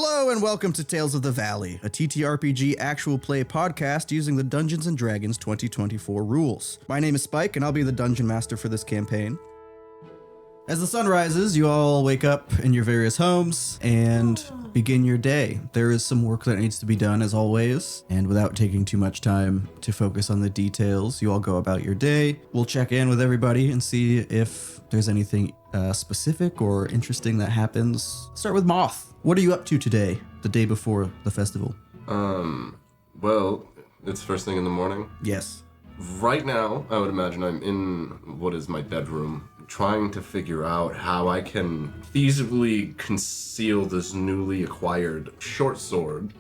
Hello and welcome to Tales of the Valley, a TTRPG actual play podcast using the Dungeons & Dragons 2024 rules. My name is Spike and I'll be the Dungeon Master for this campaign. As the sun rises, you all wake up in your various homes and begin your day. There is some work that needs to be done as always, and without taking too much time to focus on the details, you all go about your day. We'll check in with everybody and see if there's anything specific or interesting that happens. Start with Moth. What are you up to today, the day before the festival? Well, it's first thing in the morning. Yes. Right now, I would imagine I'm in what is my bedroom, trying to figure out how I can feasibly conceal this newly acquired short sword.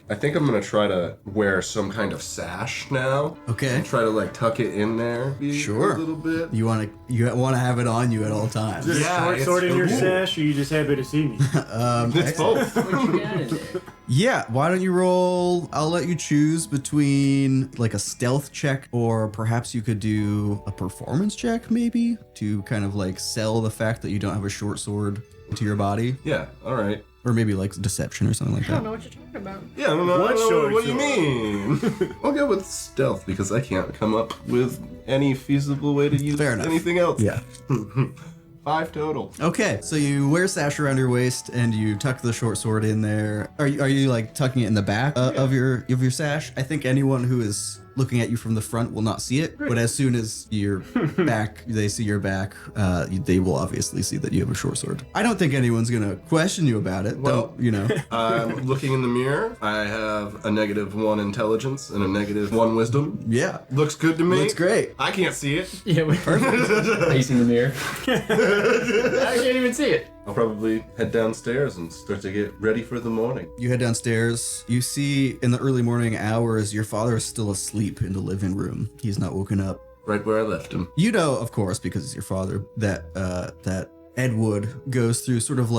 I think I'm gonna try to wear some kind of sash now. Okay. And try to tuck it in there. Sure. A little bit. You want to have it on you at all times. Is there a short sword in your sash, or you just happy to see me? It's both. What you got in there? Yeah, why don't you roll? I'll let you choose between a stealth check, or perhaps you could do a performance check maybe to kind of sell the fact that you don't have a short sword to your body, Yeah, alright. or maybe deception or something like I don't that. know what you're talking about. Yeah, I don't know. What short What do you mean? I'll go with stealth because I can't come up with any feasible way to use Fair enough. anything else. Yeah. 5 total. Okay, so you wear a sash around your waist and you tuck the short sword in there. Are you tucking it in the back of your sash? I think anyone who is looking at you from the front will not see it, but as soon as you're back, they see your back, they will obviously see that you have a short sword. I don't think anyone's gonna question you about it. Well, I'm looking in the mirror. I have a -1 intelligence and a -1 wisdom. Yeah. Looks good to me. Looks great. I can't see it. Yeah, facing the mirror. I can't even see it. I'll probably head downstairs and start to get ready for the morning. You head downstairs. You see in the early morning hours, your father is still asleep in the living room. He's not woken up. Right where I left him. You know, of course, because it's your father, that Ed Wood goes through sort of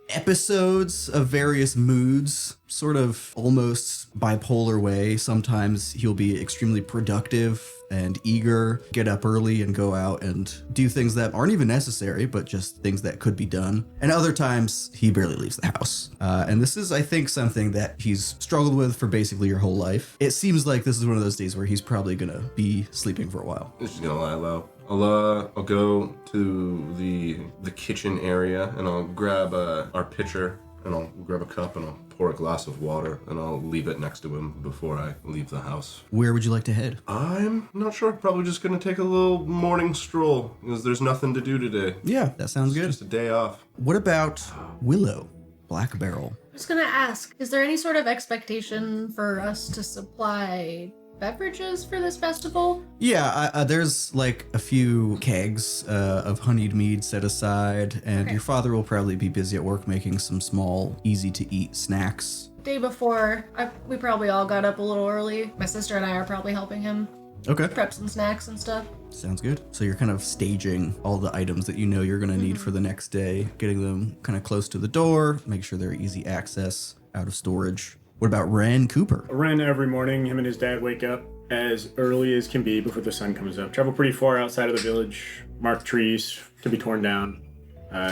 episodes of various moods, sort of almost bipolar way. Sometimes he'll be extremely productive and eager, get up early and go out and do things that aren't even necessary, but just things that could be done. And other times he barely leaves the house. And this is, I think, something that he's struggled with for basically your whole life. It seems like this is one of those days where he's probably gonna be sleeping for a while. It's just gonna lie low. I'll go to the kitchen area and I'll grab our pitcher and I'll grab a cup and I'll pour a glass of water and I'll leave it next to him before I leave the house. Where would you like to head? I'm not sure. Probably just gonna take a little morning stroll because there's nothing to do today. Yeah, that sounds good. Just a day off. What about Willow Blackbarrel? I was gonna ask, is there any sort of expectation for us to supply beverages for this festival? Yeah, there's a few kegs of honeyed mead set aside, and Okay. your father will probably be busy at work making some small, easy-to-eat snacks. Day before, we probably all got up a little early. My sister and I are probably helping him Okay. prep some snacks and stuff. Sounds good. So you're kind of staging all the items that you know you're going to need for the next day, getting them kind of close to the door, make sure they're easy access, out of storage. What about Wren Cooper? Wren, every morning, him and his dad wake up as early as can be before the sun comes up. Travel pretty far outside of the village, mark trees to be torn down,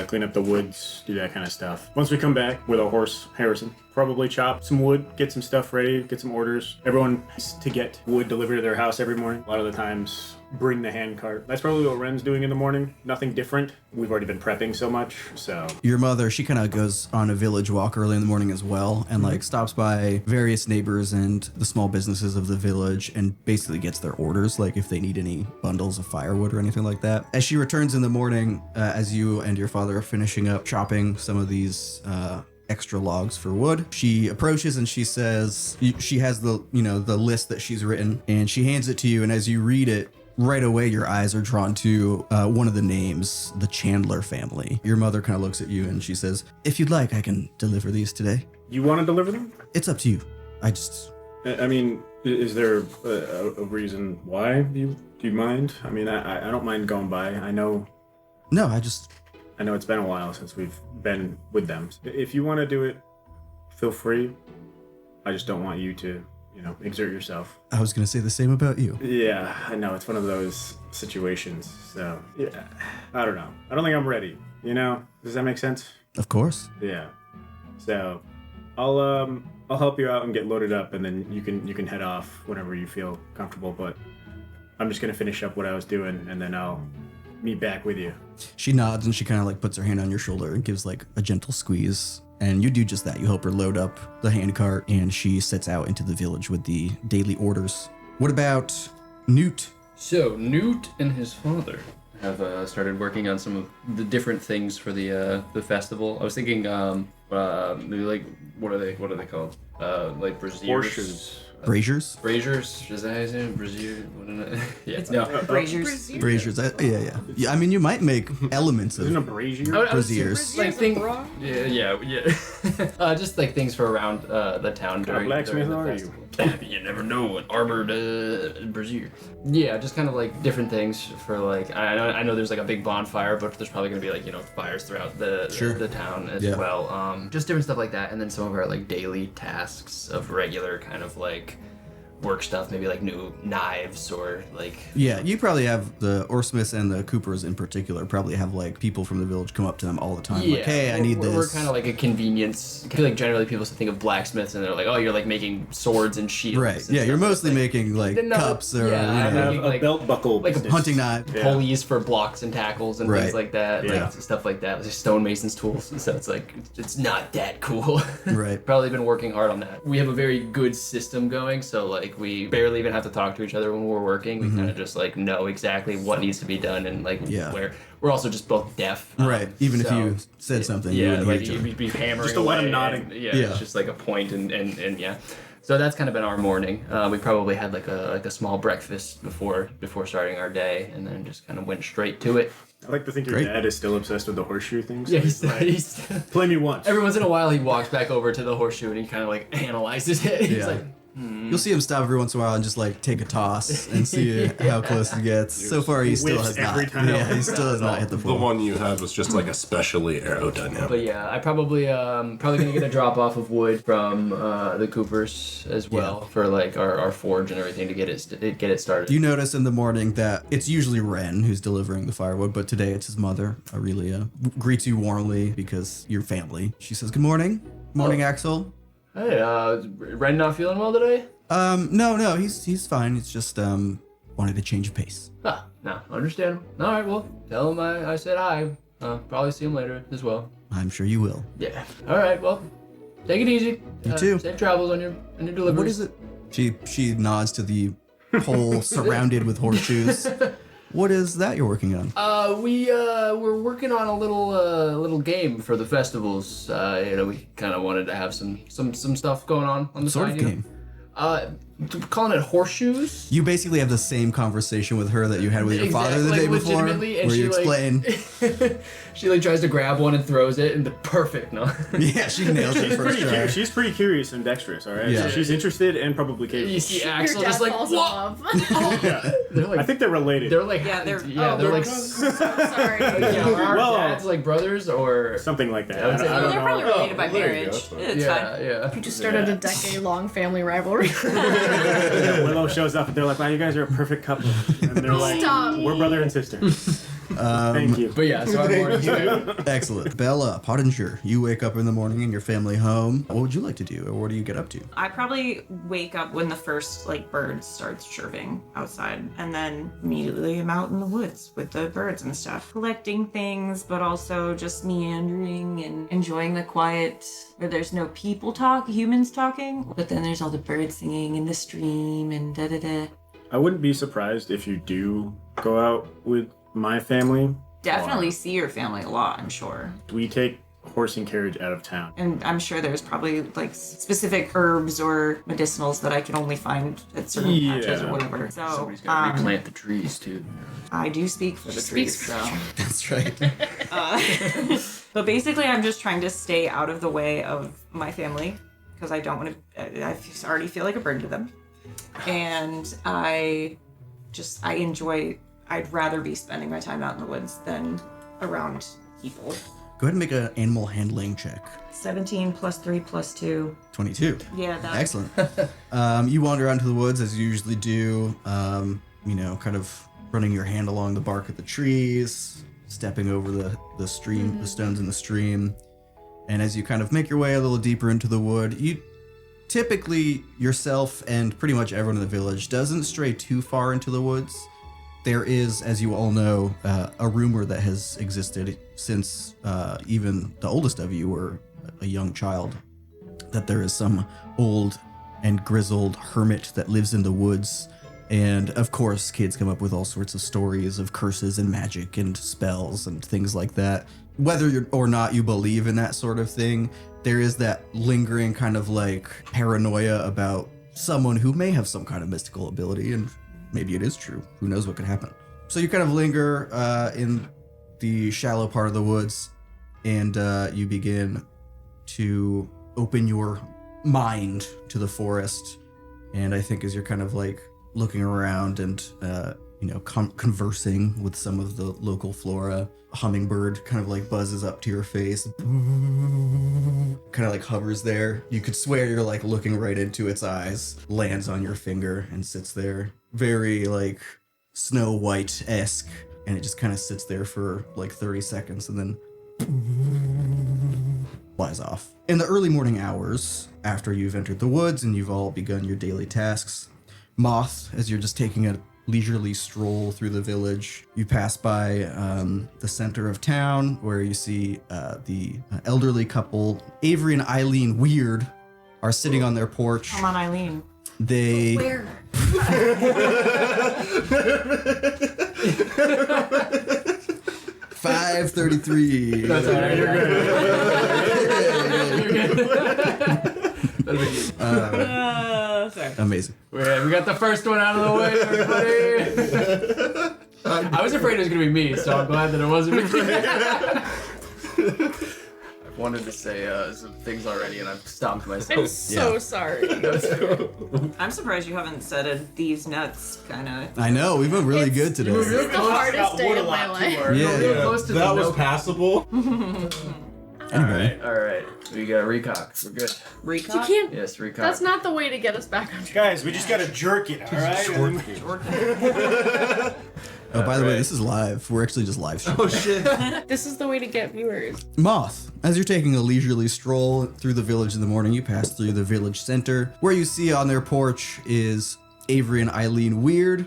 clean up the woods, do that kind of stuff. Once we come back with our horse, Harrison, probably chop some wood, get some stuff ready, get some orders. Everyone has to get wood delivered to their house every morning. A lot of the times, bring the hand cart. That's probably what Wren's doing in the morning. Nothing different. We've already been prepping so much, so. Your mother, she kind of goes on a village walk early in the morning as well, and stops by various neighbors and the small businesses of the village and basically gets their orders, if they need any bundles of firewood or anything like that. As she returns in the morning, as you and your father are finishing up chopping some of these extra logs for wood, she approaches and she says, she has the list that she's written, and she hands it to you, and as you read it, right away, your eyes are drawn to one of the names, the Chandler family. Your mother kind of looks at you and she says, "If you'd like, I can deliver these today." You want to deliver them? It's up to you. I mean, is there a reason why? Do you mind? I mean, I don't mind going by. I know it's been a while since we've been with them. If you want to do it, feel free. I just don't want you to, exert yourself. I was going to say the same about you. Yeah, I know. It's one of those situations. So, yeah, I don't know. I don't think I'm ready, Does that make sense? Of course. Yeah. So, I'll help you out and get loaded up, and then you can head off whenever you feel comfortable. But I'm just gonna finish up what I was doing, and then I'll meet back with you. She nods and she kind of like puts her hand on your shoulder and gives like a gentle squeeze. And you do just that. You help her load up the handcart, and she sets out into the village with the daily orders. What about Newt? So Newt and his father have started working on some of the different things for the festival. I was thinking, maybe like what are they called? Like braziers. Horseshoes. Braziers? Braziers? Is that how you say it? Brazier? What is it? Yeah. It's No. braziers. Braziers. Yeah. I mean, you might make elements Isn't a of brazier? I was- braziers. Like yeah. Just like things for around the town during, blacksmith during the are you? festival. You never know, an armored brazier. Yeah, just kind of like different things for like I know there's like a big bonfire, but there's probably gonna be like fires throughout the town as Yeah. well. Just different stuff like that, and then some of our like daily tasks of regular kind of like work stuff, maybe like new knives or like Yeah, you probably have the Orsmiths and the Coopers in particular probably have like people from the village come up to them all the time. Like, hey, I need this. We're kind of like a convenience. I feel like generally people think of blacksmiths and they're like, oh, you're like making swords and shields. Right. and Yeah, you're stuff. mostly making like No, cups or yeah, I I'm have making, a like- belt buckle. like a business. hunting knife. Yeah. pulleys for blocks and tackles and Right. things like that, Yeah. like stuff like that. Like stonemasons tools, and so it's like it's not that cool. Right. Probably been working hard on that. We have a very good system going, so like we barely even have to talk to each other when we're working. We kind of just like know exactly what needs to be done and like Yeah. where. We're also just both deaf. Right. Even if so- you said something, you yeah, wouldn't like hear each other. you'd be hammering Just a lot of away nodding. and- yeah, Yeah. it's just like a point and yeah. So that's kind of been our morning. We probably had like a small breakfast before starting our day, and then just kind of went straight to it. I like to think your Great. dad is still obsessed with the horseshoe thing. So Yeah, he's like, he's play me once. every once in a while he walks back over to the horseshoe and he kind of like analyzes it. He's Yeah. like, You'll see him stop every once in a while and just like take a toss and see how close he gets. So far, he still whiffs has not. every time. Yeah, he still has not hit the The floor. one you had was just like especially aerodynamic. but yeah, I probably gonna get a drop off of wood from the Coopers as well for like our forge and everything to get it started. You notice in the morning that it's usually Wren who's delivering the firewood, but today it's his mother, Aurelia, greets you warmly because you're family. She says, "Good morning, morning, Axel." Hey, Ren not feeling well today? No, he's fine. He's just wanted to change of pace. Ah, no, understandable. All right, well, tell him I said hi. Probably see him later as well. I'm sure you will. Yeah. All right, well, take it easy. You too. Safe travels on your deliveries. What is it? She nods to the pole surrounded with horseshoes. What is that you're working on? We're working on a little game for the festivals. We kind of wanted to have some stuff going on the Sort side. of game. Calling it horseshoes. You basically have the same conversation with her that you had with your father the Exactly, day like, before, legitimately, and where you she, like- explain. She like tries to grab one and throws it, and perfect. No. Yeah, she nails it She's first pretty, try. she's pretty curious and dexterous, all right? Yeah. So she's interested and probably capable. You see Your Axel dad just like falls in what? love. Yeah. They're like I think they're related. they're like Yeah, they're- yeah Oh, they're like Sorry. yeah, are our Well, dads like brothers or Something like that. I would say- I Well, don't they're probably know. related by there you go, marriage. that's fine. It's yeah fine. yeah. You just started a decade-long family rivalry. Yeah, Willow shows up and they're like, wow, you guys are a perfect couple. And they're like, Stop. we're brother and sister. Thank you. But yeah, so our morning's Excellent. Bella, Pottinger, you wake up in the morning in your family home. What would you like to do, or what do you get up to? I probably wake up when the first bird starts chirping outside, and then immediately I'm out in the woods with the birds and stuff, collecting things, but also just meandering and enjoying the quiet where there's no humans talking, but then there's all the birds singing in the stream and da da da. I wouldn't be surprised if you do go out with my family. Definitely see your family a lot, I'm sure. We take horse and carriage out of town. And I'm sure there's probably specific herbs or medicinals that I can only find at certain patches or Yeah. whatever. So Somebody's gotta replant the trees too. I do speak for the trees, so. That's right. But basically, I'm just trying to stay out of the way of my family because I don't want to. I already feel like a burden to them, and I enjoy. I'd rather be spending my time out in the woods than around people. Go ahead and make an animal handling check. 17 plus 3 plus 2. 22. Yeah, that. Excellent. You wander out into the woods as you usually do, kind of running your hand along the bark of the trees, stepping over the stream, the stones in the stream. And as you kind of make your way a little deeper into the wood, you typically yourself and pretty much everyone in the village doesn't stray too far into the woods. There is, as you all know, a rumor that has existed since even the oldest of you were a young child, that there is some old and grizzled hermit that lives in the woods. And of course, kids come up with all sorts of stories of curses and magic and spells and things like that. Whether or not you believe in that sort of thing, there is that lingering kind of like paranoia about someone who may have some kind of mystical ability, and maybe it is true. Who knows what could happen? So you kind of linger in the shallow part of the woods, and you begin to open your mind to the forest. And I think as you're kind of like looking around and conversing with some of the local flora, a hummingbird kind of like buzzes up to your face, kind of like hovers there. You could swear you're like looking right into its eyes, lands on your finger and sits there, very like Snow White-esque, and it just kind of sits there for like 30 seconds and then flies off. In the early morning hours, after you've entered the woods and you've all begun your daily tasks, Moth, as you're just taking a leisurely stroll through the village, you pass by the center of town where you see the elderly couple, Avery and Eileen Weird, are sitting on their porch. Come on, Eileen. They... Where? 5:33. That's all right. You're good. Sorry. Amazing. We got the first one out of the way, everybody. I was afraid it was going to be me, so I'm glad that it wasn't me. I wanted to say some things already, and I've stopped myself. I'm so sorry. I'm surprised you haven't said these nuts, kind of. I know, we've been really good today. This is the hardest day of my life. Yeah. Close to That the was note. passable. Anyway. All right. We got recock. We're good. Recock? You can't. Yes, recock. That's not the way to get us back on track. Guys, we just gotta jerk it, alright? Oh, by the way, this is live. We're actually just live streaming. Oh shit. This is the way to get viewers. Moth, as you're taking a leisurely stroll through the village in the morning, you pass through the village center, where you see on their porch is Avery and Eileen Weird.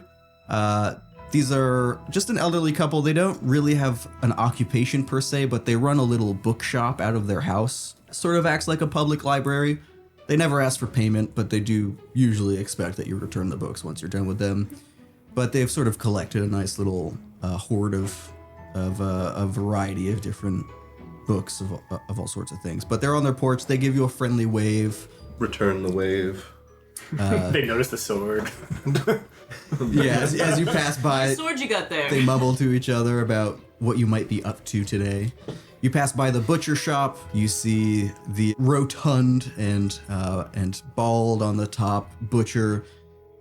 These are just an elderly couple. They don't really have an occupation per se, but they run a little bookshop out of their house. Sort of acts like a public library. They never ask for payment, but they do usually expect that you return the books once you're done with them. But they've sort of collected a nice little hoard of a variety of different books of all sorts of things. But they're on their porch. They give you a friendly wave. Return the wave. They notice the sword. Yeah, as you pass by, Sword you got there. they mumble to each other about what you might be up to today. You pass by the butcher shop. You see the rotund and bald on the top butcher,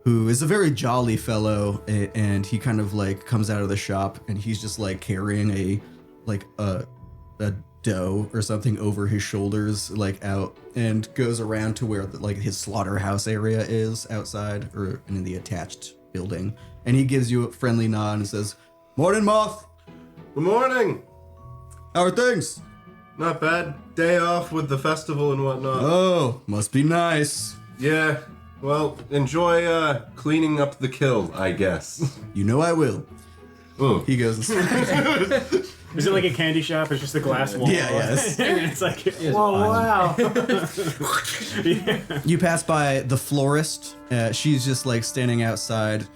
who is a very jolly fellow, and he kind of like comes out of the shop and he's just like carrying a dough or something over his shoulders, like out, and goes around to where like his slaughterhouse area is outside or in the attached building, and he gives you a friendly nod and says, "Morning, Moth. Good morning. How are things?" Not bad. Day off with the festival and whatnot. "Oh, must be nice. Yeah. Well, enjoy cleaning up the kill, I guess. You know I will." Ooh. He goes, Is it like a candy shop? It's just a glass wall. Yeah, yes. And it's like, whoa, wow. You pass by the florist. She's just like standing outside.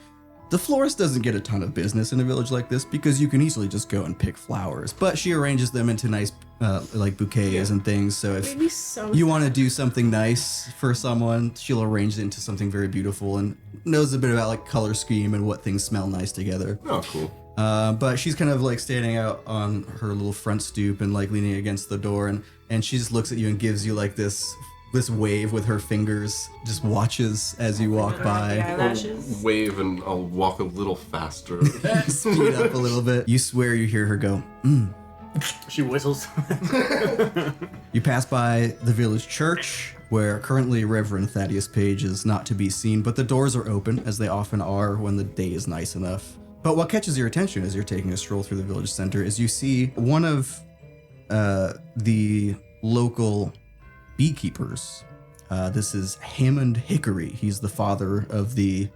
The florist doesn't get a ton of business in a village like this because you can easily just go and pick flowers, but she arranges them into nice like bouquets and things. So if Made me so you want to do something nice for someone, she'll arrange it into something very beautiful and knows a bit about like color scheme and what things smell nice together. Oh, cool. But she's kind of like standing out on her little front stoop and like leaning against the door, and she just looks at you and gives you like this wave with her fingers, just watches as you walk by. Eyelashes. Wave and I'll walk a little faster. Speed up a little bit. You swear you hear her go, She whistles. You pass by the village church, where currently Reverend Thaddeus Page is not to be seen, but the doors are open, as they often are when the day is nice enough. But what catches your attention as you're taking a stroll through the village center is you see one of the local beekeepers. This is Hammond Hickory. He's the father of the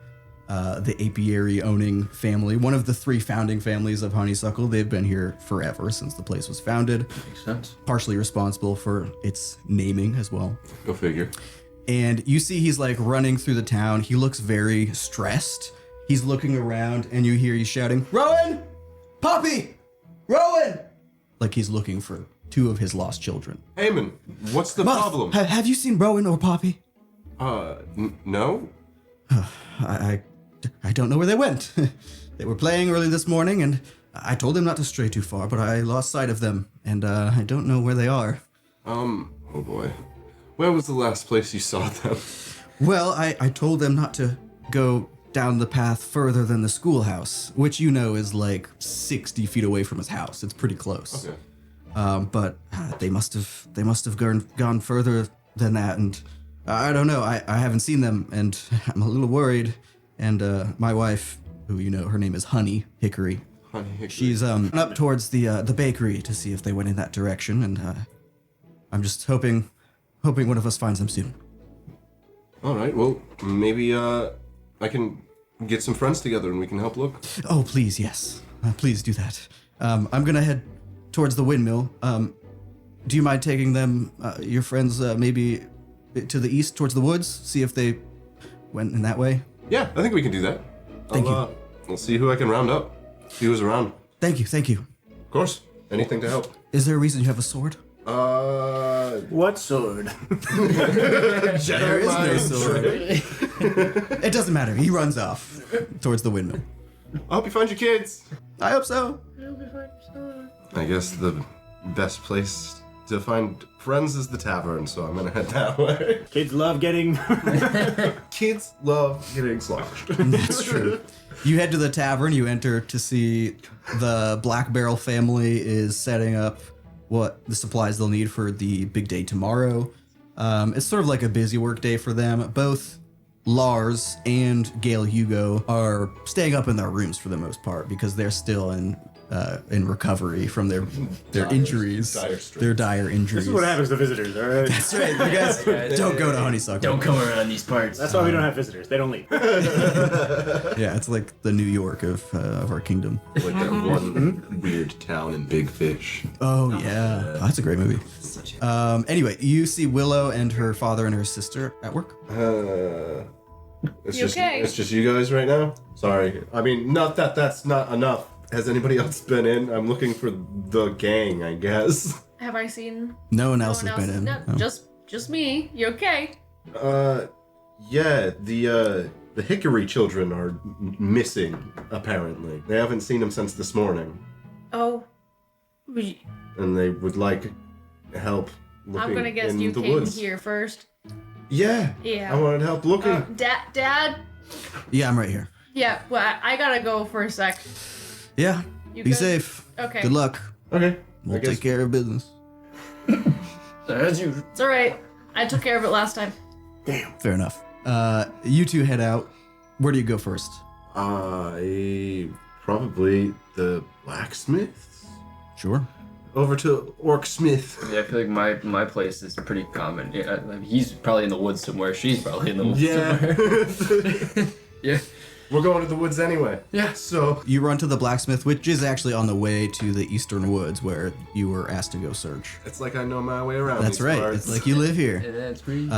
apiary owning family, one of the 3 founding families of Honeysuckle. They've been here forever, since the place was founded. Makes sense. Partially responsible for its naming as well. Go figure. And you see he's like running through the town. He looks very stressed. He's looking around and you hear he's shouting, "Rowan! Poppy! Rowan!" Like he's looking for 2 of his lost children. Heyman, what's the Moth, problem? Have you seen Rowan or Poppy? No? I don't know where they went. They were playing early this morning and I told them not to stray too far, but I lost sight of them and I don't know where they are. Oh boy. Where was the last place you saw them? Well, I told them not to go down the path further than the schoolhouse, which you know is like 60 feet away from his house. It's pretty close. Okay. But they must have gone further than that, and I don't know. I haven't seen them, and I'm a little worried. And my wife, who you know, her name is Honey Hickory. Honey Hickory. She's up towards the bakery to see if they went in that direction, and I'm just hoping one of us finds them soon. All right, well, maybe I can get some friends together and we can help look. Oh, please, yes. Please do that. I'm gonna head towards the windmill. Do you mind taking them, your friends, maybe to the east towards the woods? See if they went in that way? Yeah, I think we can do that. Thank you. We'll see who I can round up. See who's around. Thank you. Of course. Anything to help. Is there a reason you have a sword? What sword? There is no sword. It doesn't matter. He runs off towards the windmill. I hope you find your kids. I hope so. I guess the best place to find friends is the tavern, so I'm gonna head that way. Kids love getting. Kids love getting sloshed. That's true. You head to the tavern. You enter to see the Blackbarrel family is setting up what the supplies they'll need for the big day tomorrow. It's sort of like a busy work day for them. Both Lars and Gail Hugo are staying up in their rooms for the most part because they're still in recovery from their injuries, their dire injuries. This is what happens to visitors, all right? That's right. You guys don't go to Honeysuckle. Don't come around these parts. That's why we don't have visitors. They don't leave. Yeah, it's like the New York of our kingdom. Like that one weird town in Big Fish. Oh yeah, that's a great movie. Anyway, you see Willow and her father and her sister at work. It's You just okay? it's just you guys right now. Sorry, I mean not that that's not enough. Has anybody else been in? I'm looking for the gang, I guess. Have I seen No one else no has one been in. No, No. just me. You okay? Yeah, the Hickory children are missing. Apparently, they haven't seen them since this morning, Oh, and they would like help looking I'm gonna guess in you the came woods. here first. Yeah, Yeah. I wanted help looking. Dad. Yeah, I'm right here. Yeah. Well, I gotta go for a sec. Yeah. You Be good? safe. Okay. Good luck. Okay, We'll I guess take care of business. As usual. It's all right. I took care of it last time. Damn. Fair enough. You two head out. Where do you go first? Probably the blacksmiths. Sure. Over to Orksmith. Yeah, I feel like my place is pretty common. Yeah, like he's probably in the woods somewhere. She's probably in the woods somewhere. Yeah. Yeah. We're going to the woods anyway. Yeah. So You run to the blacksmith, which is actually on the way to the eastern woods where you were asked to go search. it's like I know my way around. That's these right. parts. It's like you live here. And that's pretty.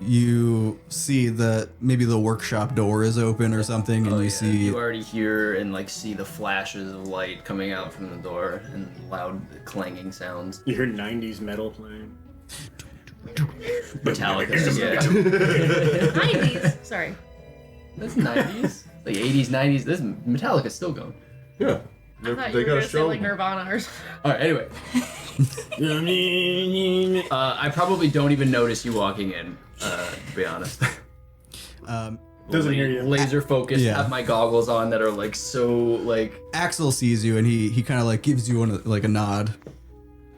You see maybe the workshop door is open or something, and Oh, you yeah. see You already hear and like see the flashes of light coming out from the door and loud clanging sounds. You hear 90s metal playing. Metallica. Yeah. 90s. Sorry. That's 90s. Like 80s, 90s. This Metallica's still going. Yeah. I thought They you were got a gonna say show. like Nirvana or something. All right. Anyway, I probably don't even notice you walking in. To be honest. Doesn't hear you. Laser focused. Yeah. Have my goggles on that are like so like. Axel sees you and he kind of like gives you a nod,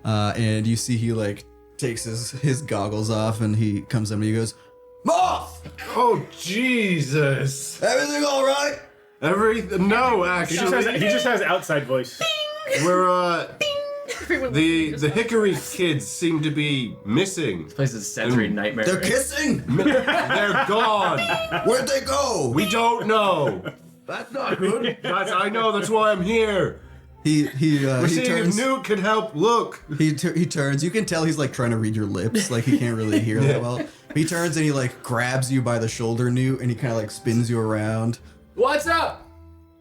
and you see he like takes his goggles off and he comes up and he goes, "Moth, Oh Jesus! everything all right?" No, He actually, just has outside voice. we're The Hickory kids seem to be missing. This place is a sensory nightmare. They're kissing. They're gone. Where'd they go? We don't know. That's not good. I know. That's why I'm here. We're We're he seeing turns. if Newt can help. Look. He turns. You can tell he's like trying to read your lips. Like he can't really hear that well. He turns and he like grabs you by the shoulder, Newt, and he kind of like spins you around. What's up?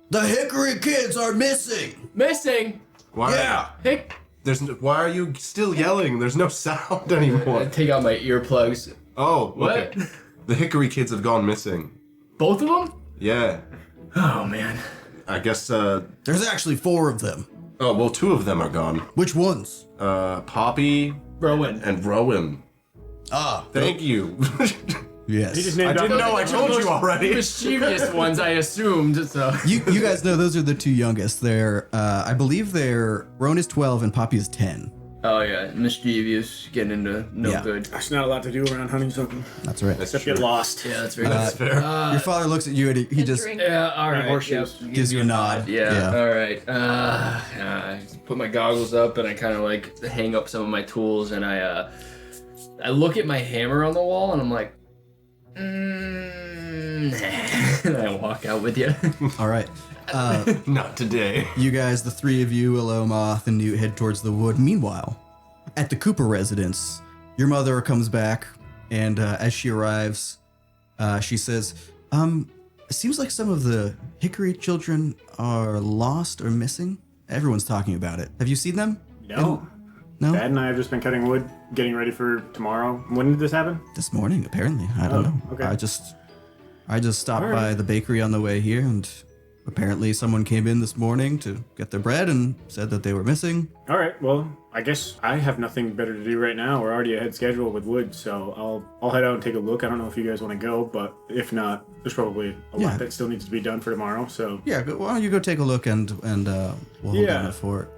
The Hickory kids are missing. Missing? Why? Yeah. Hick. Why are you still yelling? There's no sound anymore. I take out my earplugs. Oh, What? okay. The Hickory kids have gone missing. Both of them? Yeah. Oh, man. I guess, There's actually 4 of them. oh, well, 2 of them are gone. Which ones? Poppy Rowan. and Rowan. Ah, Thank you. yes. He just named off- know I told you already. Mischievous ones, I assumed, so. You guys know those are the 2 youngest. They're I believe Rowan is 12 and Poppy is 10. Oh, yeah. Mischievous, getting into no Yeah. good. There's not a lot to do around honeysuckle. That's right. Except get lost. Yeah, that's very That's fair. Your father looks at you and he just Drink. Yeah, alright. horseshoes. Yep. gives you a nod. Yeah, alright. I put my goggles up and I kind of like hang up some of my tools and I look at my hammer on the wall and I'm like, and I walk out with you. All right. Not today. You guys, the 3 of you, Willow, Moth, and Newt, head towards the wood. Meanwhile, at the Cooper residence, your mother comes back, and as she arrives, she says, it seems like some of the Hickory children are lost or missing. Everyone's talking about it. Have you seen them? No. No? Dad and I have just been cutting wood, getting ready for tomorrow. When did this happen? This morning, apparently. I don't know. okay. I just stopped All right. by the bakery on the way here, and apparently someone came in this morning to get their bread and said that they were missing. All right. Well, I guess I have nothing better to do right now. We're already ahead schedule with wood, so I'll head out and take a look. I don't know if you guys want to go, but if not, there's probably a Yeah. lot that still needs to be done for tomorrow. So Yeah, why don't you go take a look and we'll hold Yeah. down the fort.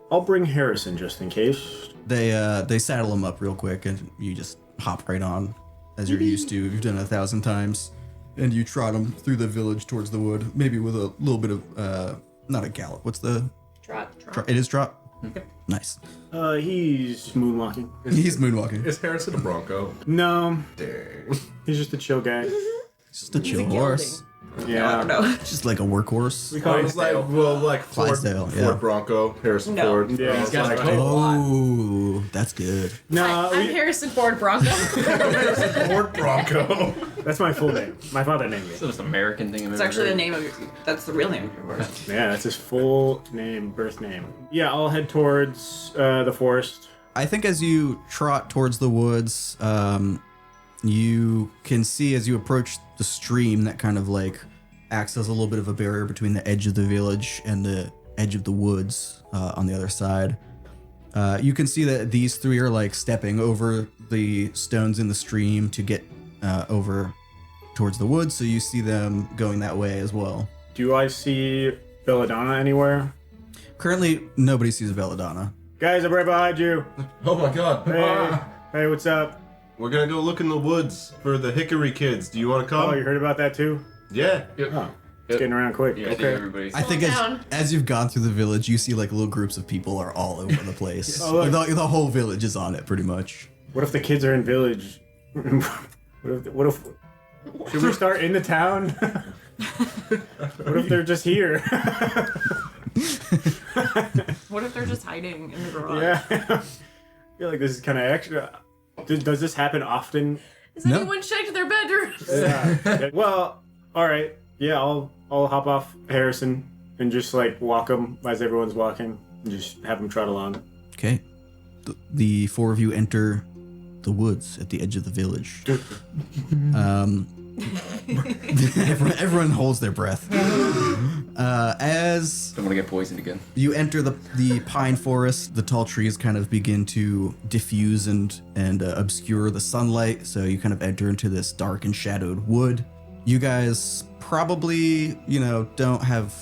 I'll bring Harrison just in case. They saddle him up real quick and you just hop right on as you're used to. You've done it 1,000 times. And you trot him through the village towards the wood, maybe with a little bit of, not a gallop. What's the... Trot. It is trot? Nice. He's moonwalking. He's moonwalking. Is Harrison a Bronco? No, Dang. he's just a chill guy. It's just a chill a horse. Yeah. No. Just like a workhorse. I was like, well, like Ford Clydesdale, yeah. Bronco, Harrison No. Ford. Yeah, I was he's got like, a coat. Oh, that's good. No, I'm Harrison Ford Bronco. Ford Bronco. that's my full name. My father named me. It's the most American thing I've It's ever actually the heard. name of your. That's the real name of your horse. Yeah, that's his full name, birth name. Yeah, I'll head towards the forest. I think as you trot towards the woods, you can see as you approach the stream that kind of like acts as a little bit of a barrier between the edge of the village and the edge of the woods on the other side. You can see that these 3 are like stepping over the stones in the stream to get over towards the woods, so you see them going that way as well. Do I see Belladonna anywhere? Currently, nobody sees Belladonna. Guys, I'm right behind you. Oh my god. Hey, hey, what's up? We're gonna go look in the woods for the Hickory kids. Do you want to come? Oh, you heard about that too? Yeah. Yep. Oh, it's getting around quick. Yeah, I think Okay. everybody's. I think down. as you've gone through the village, you see like little groups of people are all over the place. Oh, look. the whole village is on it, pretty much. What if the kids are in village? what if should we start in the town? What if they're just here? What if they're just hiding in the garage? Yeah. I feel like this is kind of extra. Does this happen often? Has No. anyone checked their bedrooms? Yeah. Well, all right. Yeah, I'll hop off Harrison and just like walk him as everyone's walking and just have him trot along. Okay. The 4 of you enter the woods at the edge of the village. Everyone holds their breath. As Don't want to get poisoned again. you enter the pine forest, the tall trees kind of begin to diffuse and obscure the sunlight, so you kind of enter into this dark and shadowed wood. You guys probably, don't have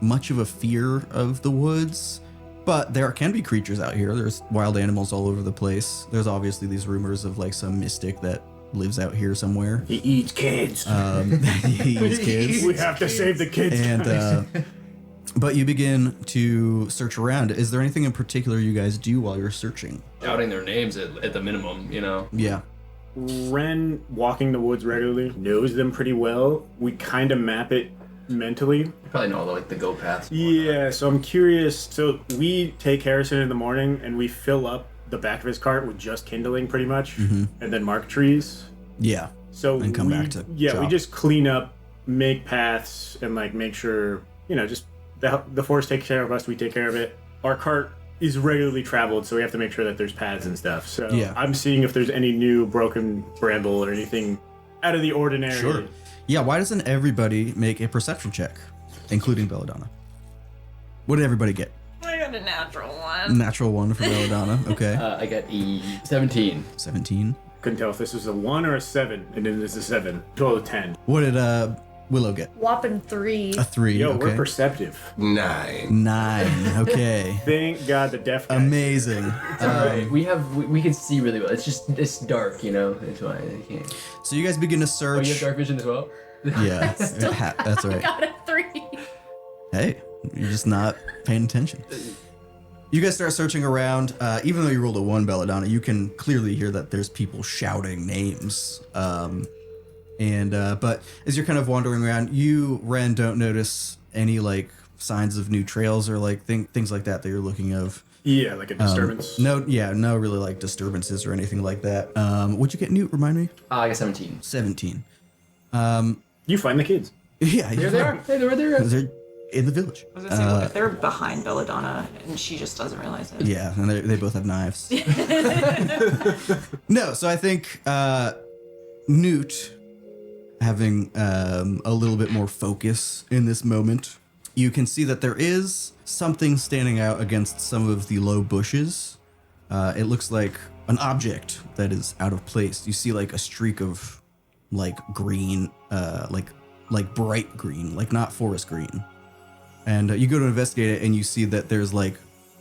much of a fear of the woods, but there can be creatures out here. There's wild animals all over the place. There's obviously these rumors of like some mystic that lives out here somewhere. He eats kids. He eats kids. We have to save the kids. And But you begin to search around. Is there anything in particular you guys do while you're searching? Shouting their names at the minimum, you know. Yeah. Wren, walking the woods regularly, knows them pretty well. We kind of map it mentally. You probably know all the go paths. Yeah, so I'm curious. So we take Harrison in the morning and we fill up the back of his cart with just kindling pretty much, and then mark trees. Yeah. So And come back to we chop. just clean up, make paths, and like make sure, just the forest takes care of us, we take care of it. Our cart is regularly traveled, so we have to make sure that there's paths and stuff. So Yeah. I'm seeing if there's any new broken bramble or anything out of the ordinary. Sure. Yeah, why doesn't everybody make a perception check, including Belladonna? What did everybody get? I got a natural one. Natural 1 for Belladonna. Okay. I got a 17. 17. Couldn't tell if this was a 1 or a 7, and then this is a 7. Total of 10. What did Willow get? Whopping 3. A 3. Yo, okay. we're perceptive. 9. 9. Okay. Thank God the deaf guy. Amazing. We can see really well. It's dark, you know. That's why I can't. So you guys begin to Oh, search. you have dark vision as well. Yeah. That's right. Got a 3. Hey, you're just not paying attention. You guys start searching around. Even though you rolled a 1, Belladonna, you can clearly hear that there's people shouting names. But as you're kind of wandering around, you, Wren, don't notice any like signs of new trails or like things like that you're looking of. Yeah, like a disturbance. No really like disturbances or anything like that. What'd you get, Newt? Remind me. I got 17. 17. You find the kids. Yeah, There they are. Hey, they're right there. They're in the village. I was gonna say, what if they're behind Belladonna and she just doesn't realize it? Yeah, and they both have knives. No, so I think Newt, having a little bit more focus in this moment, you can see that there is something standing out against some of the low bushes. It looks like an object that is out of place. You see like a streak of like green, like bright green, like not forest green. And you go to investigate it, and you see that there's like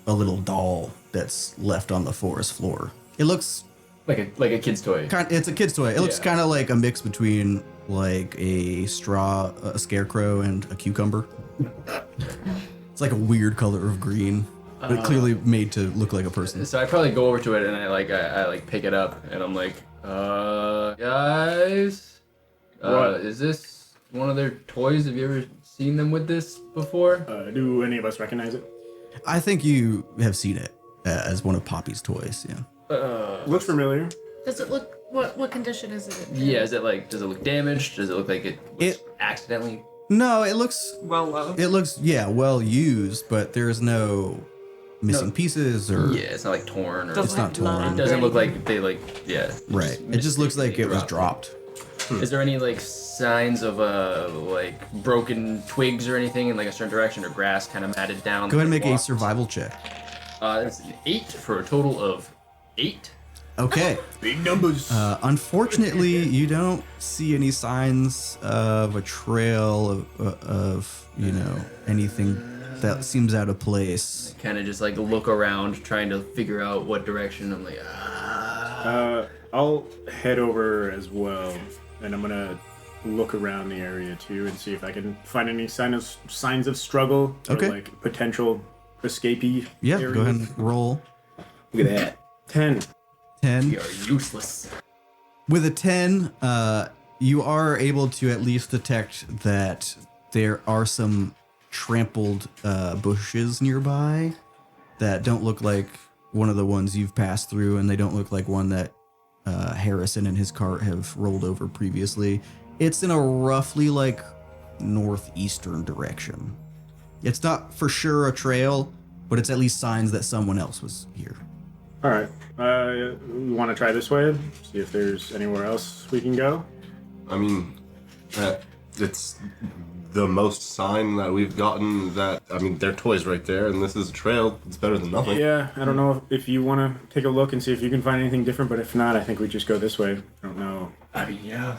a little doll that's left on the forest floor. It looks Like a kid's toy. it's a kid's toy. It looks Yeah. kind of like a mix between like a scarecrow, and a cucumber. It's like a weird color of green, but clearly made to look like a person. So I probably go over to it and I pick it up and I'm like, guys, What? is this one of their toys? Have you ever seen them with this before? Do any of us recognize it? I think you have seen it as one of Poppy's toys. Yeah. Looks familiar. Does it look... What condition is it in? Yeah, does it look damaged? Does it look like it was accidentally? No, it looks Well loved. well used, but there is no missing pieces or Yeah, it's not like torn or. It's not torn. It doesn't look like they like yeah. right. It just looks like it was dropped. Is there any like signs of like broken twigs or anything in like a certain direction or grass kind of matted down? Go ahead and make a walk? survival check. That's an 8 for a total of 8. Okay. Big numbers. Unfortunately, you don't see any signs of a trail of anything that seems out of place. Kind of just like look around, trying to figure out what direction. I'm like, I'll head over as well, and I'm gonna look around the area too and see if I can find any signs of struggle Okay. or like potential escapee. Yeah, areas. go ahead and roll. Look at that. 10. 10. we are useless. With a 10, you are able to at least detect that there are some trampled bushes nearby that don't look like one of the ones you've passed through, and they don't look like one that Harrison and his cart have rolled over previously. It's in a roughly like northeastern direction. It's not for sure a trail, but it's at least signs that someone else was here. All right. We want to try this way. See if there's anywhere else we can go. I mean, it's the most sign that we've gotten that, I mean, their toys right there, and this is a trail. It's better than nothing. Yeah, I don't know if you want to take a look and see if you can find anything different, but if not, I think we just go this way. I don't know. I mean, yeah.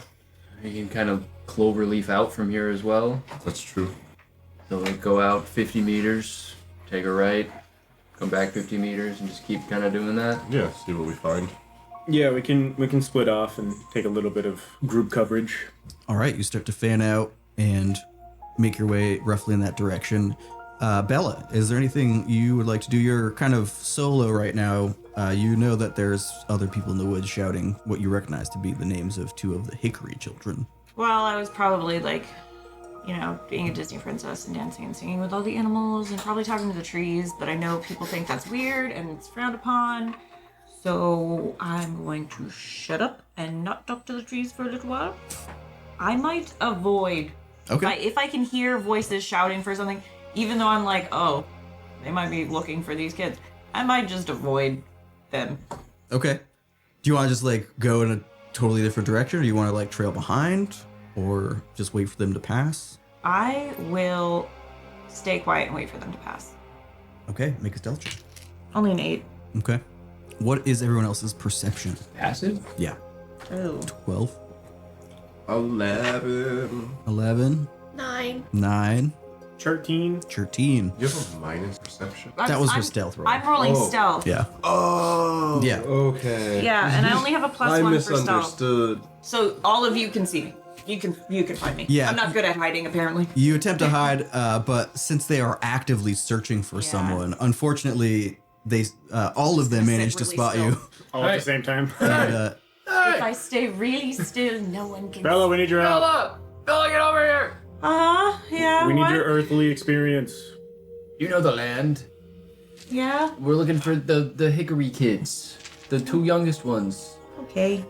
You can kind of cloverleaf out from here as well. That's true. So like go out 50 meters, take a right, come back 50 meters, and just keep kind of doing that. Yeah, see what we find. Yeah, we can split off and take a little bit of group coverage. All right, you start to fan out and make your way roughly in that direction. Bella, is there anything you would like to do? You're kind of solo right now. You know that there's other people in the woods shouting what you recognize to be the names of 2 of the Hickory children. Well, I was probably like, being a Disney princess and dancing and singing with all the animals and probably talking to the trees, but I know people think that's weird and it's frowned upon. So I'm going to shut up and not talk to the trees for a little while. I might avoid. Okay. If I can hear voices shouting for something, even though I'm like, oh, they might be looking for these kids, I might just avoid them. Okay. Do you want to just like go in a totally different direction, or do you want to like trail behind, or just wait for them to pass? I will stay quiet and wait for them to pass. Okay, make a stealth check. Only an 8. Okay. What is everyone else's perception? Passive? Yeah. Oh. 12, 11. 11, 9. 9, 13. 13. You have a minus perception? That was her stealth roll. I'm rolling Oh. stealth. Yeah. Oh. Yeah. Okay. Yeah, and I only have a plus I 1 for stealth. misunderstood. So all of you can see me. You can find me. Yeah. I'm not good at hiding, apparently. You attempt to hide, but since they are actively searching for Yeah. someone, unfortunately, they all of them manage to Sit spot really you. All at Hey. the same time. And, If I stay really still, no one can. Bella, we need your help. Bella, get over here! Yeah. We need what? your earthly experience. You know the land. Yeah. We're looking for the Hickory kids. The 2 youngest ones. Okay.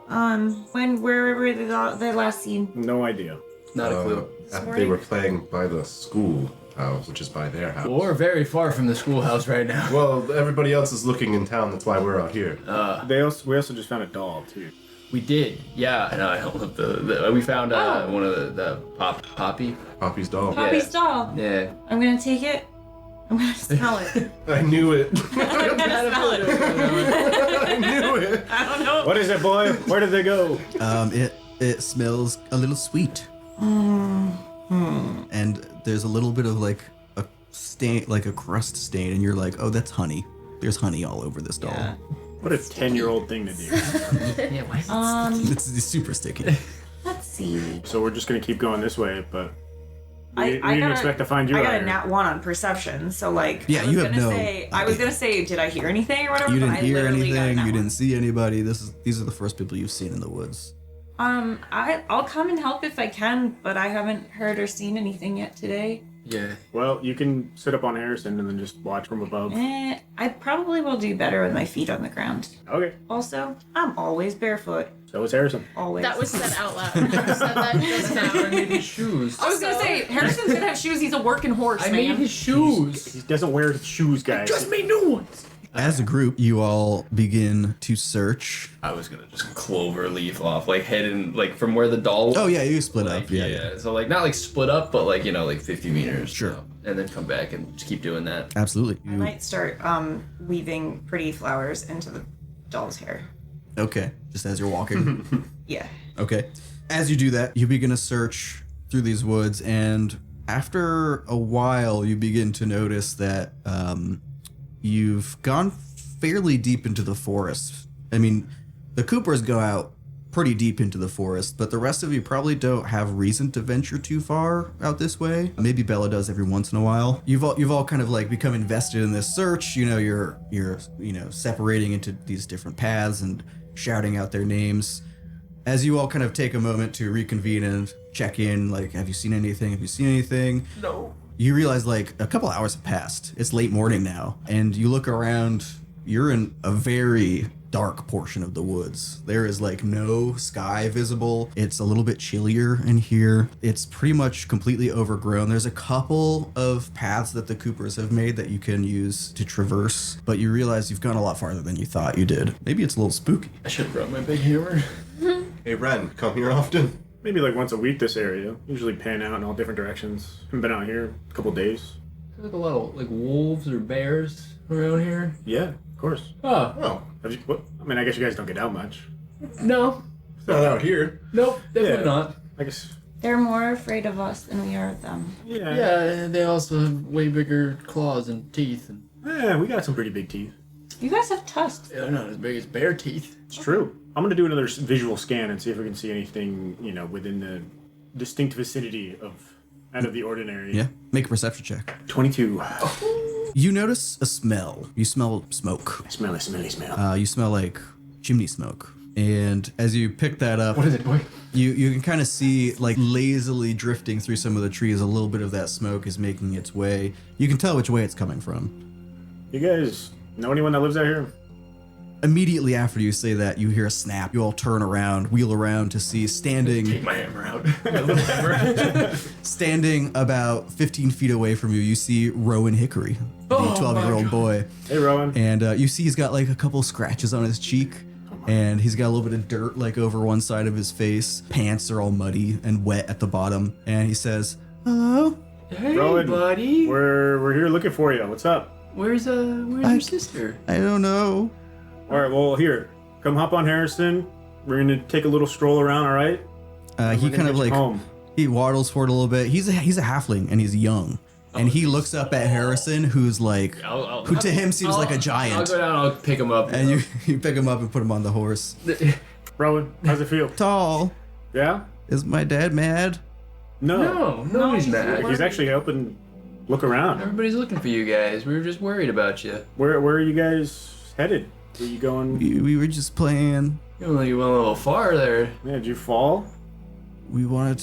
Where were they last seen? No idea. Not a clue. They were playing by the school house, which is by their house. Well, we're very far from the schoolhouse right now. Well, everybody else is looking in town. That's why we're out here. We also just found a doll too. We did, yeah. No, I don't know we found one of the Poppy. Poppy's doll. Poppy's doll. Yeah. I'm gonna take it. I'm gonna smell it. I knew it. I'm gonna smell it. I knew it. I don't know. What is it, boy? Where did they go? it smells a little sweet. And there's a little bit of like a stain, like a crust stain, and you're like, oh, that's honey. There's honey all over this doll. Yeah. What a 10-year-old thing to do. Yeah, why? It's super sticky. Let's see. So we're just gonna keep going this way, but I we didn't gotta- expect to find you I out got a here. nat 1 on perception, so like. Yeah, I was you have gonna no say, I was idea. gonna say, did I hear anything or whatever? You but didn't I hear literally got a anything. nat You 1. didn't see anybody. These are the first people you've seen in the woods. I'll come and help if I can, but I haven't heard or seen anything yet today. Yeah. Well, you can sit up on Harrison and then just watch from above. I probably will do better with my feet on the ground. Okay. Also, I'm always barefoot. So is Harrison. Always. That was said out loud. You said that just now. Maybe shoes. I was gonna say, Harrison's gonna have shoes. He's a working horse, I man. made his shoes. He doesn't wear shoes, guys. Just made new ones. As a group, you all begin to search. I was gonna just clover leaf off, like heading like from where the doll was. Oh yeah, you split Like, up. Yeah. So like not like split up, but like like 50 meters. Sure. And then come back and just keep doing that. Absolutely. I might start weaving pretty flowers into the doll's hair. Okay. Just as you're walking. Yeah. Okay. As you do that, you begin to search through these woods, and after a while, you begin to notice that you've gone fairly deep into the forest. I mean, the Coopers go out pretty deep into the forest, but the rest of you probably don't have reason to venture too far out this way. Maybe Bella does every once in a while. You've all kind of like become invested in this search. You know, you're separating into these different paths and shouting out their names. As you all kind of take a moment to reconvene and check in, like, have you seen anything? Have you seen anything? No. You realize like a couple hours have passed. It's late morning now, and you look around. You're in a very dark portion of the woods. There is like no sky visible. It's a little bit chillier in here. It's pretty much completely overgrown. There's a couple of paths that the Coopers have made that you can use to traverse, but you realize you've gone a lot farther than you thought you did. Maybe it's a little spooky. I should have brought my big hammer. Hey, Wren, come here often? Maybe like once a week this area. Usually pan out in all different directions. Haven't been out here a couple days. There's like a lot of like wolves or bears around here. Yeah, of course. Oh, Oh, I mean, I guess you guys don't get out much. no. it's not out here. Nope, definitely Yeah. not. I guess. They're more afraid of us than we are of them. Yeah. Yeah, they also have way bigger claws and teeth, and Yeah, we got some pretty big teeth. You guys have tusks. they're not as big as bear teeth. It's true. I'm gonna do another visual scan and see if we can see anything, within the distinct vicinity of out of the ordinary. Yeah. Make a perception check. 22. You notice a smell. You smell smoke. Smelly smell. You smell like chimney smoke. And as you pick that up, What is it, boy? you can kind of see, like, lazily drifting through some of the trees, a little bit of that smoke is making its way. You can tell which way it's coming from. You guys know anyone that lives out here? Immediately after you say that, you hear a snap. You all turn around, wheel around to see standing Take my hammer out. My little hammer. standing about 15 feet away from you. You see Rowan Hickory, the Oh, 12-year-old my boy. Hey, Rowan. And you see he's got like a couple scratches on his cheek, and he's got a little bit of dirt like over one side of his face. Pants are all muddy and wet at the bottom. And he says, "Hello." Hey, Rowan, buddy. We're here looking for you. What's up? Where's your sister? Oh, I don't know. All right, well, here. Come hop on Harrison. We're going to take a little stroll around, all right? He kind of like home. he waddles forward a little bit. He's a halfling and he's young. And he looks up at Harrison, who's like, who to him seems like a I'll giant. go down. I'll pick him up. And you pick him up and put him on the horse. Rowan, how's it feel? Tall. Yeah? Is my dad mad? No. No, he's not. He's actually helping look around. Everybody's looking for you guys. We were just worried about you. Where are you guys headed? Were you going? We were just playing. You went a little far there. Yeah, did you fall? We wanted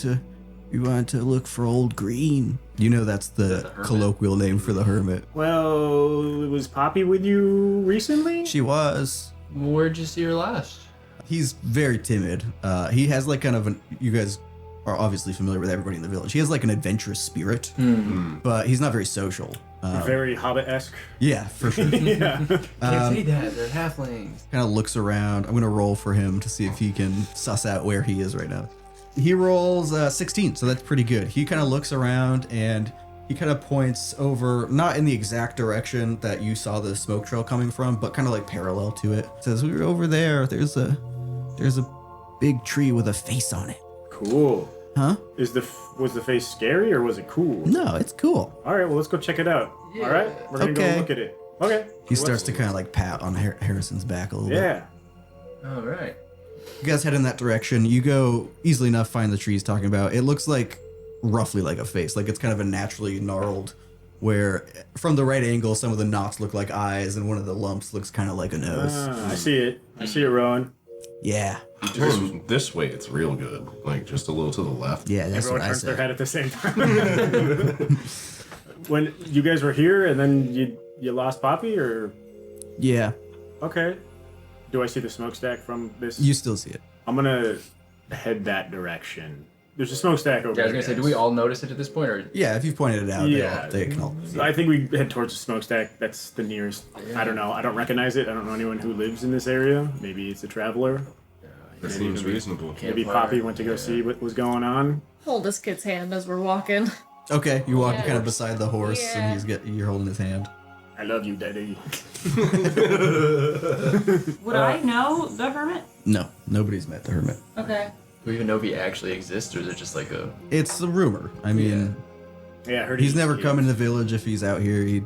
to look for Old Green. You know that's the hermit? colloquial name for the hermit. Well, was Poppy with you recently? She was. Where'd you see her last? He's very timid. He has like kind of an. You guys are obviously familiar with everybody in the village. He has like an adventurous spirit, but he's not very social. Very Hobbit-esque. Yeah, for sure. Yeah. Can't say that. They're halflings. Kind of looks around. I'm gonna roll for him to see if he can suss out where he is right now. He rolls 16, so that's pretty good. He kind of looks around and he kind of points over, not in the exact direction that you saw the smoke trail coming from, but kind of like parallel to it. Says, "We were over there. There's a big tree with a face on it." Cool. Huh? Was the face scary or was it cool? No, it's cool. All right, well, let's go check it out. All right, we're gonna Okay. go look at it. Okay. He starts to kind of like pat on Harrison's back a little bit. Yeah. All right. You guys head in that direction. You go easily enough, find the tree he's talking about. It looks like roughly like a face. Like it's kind of a naturally gnarled, where from the right angle, some of the knots look like eyes, and one of the lumps looks kind of like a nose. I see it. I see it, Rowan. Yeah. You turn this way, it's real good. Like just a little to the left. Yeah, that's Everyone what I turns their said. head at the same time. When you guys were here and then you lost Poppy, or Yeah, okay? Do I see the smokestack from this? you still see it. I'm gonna head that direction. There's a smokestack over Yeah, I was there. gonna say, do guys. we all notice it at this point, or Yeah, if you've pointed it out, Yeah. they can all. I think we head towards the smokestack. That's the nearest. I don't know. I don't recognize it. I don't know anyone who lives in this area. Maybe it's a traveler. That seems reasonable. Maybe Poppy went to go see what was going on. Hold this kid's hand as we're walking. Okay, you walk Yeah. kind of beside the horse, Yeah. and you're holding his hand. I love you, Daddy. Would I know the hermit? No, nobody's met the hermit. Okay. do we even know if he actually exists, or is it just like a? It's a rumor. I mean, Yeah, I heard he's never come into the village. If he's out here, you've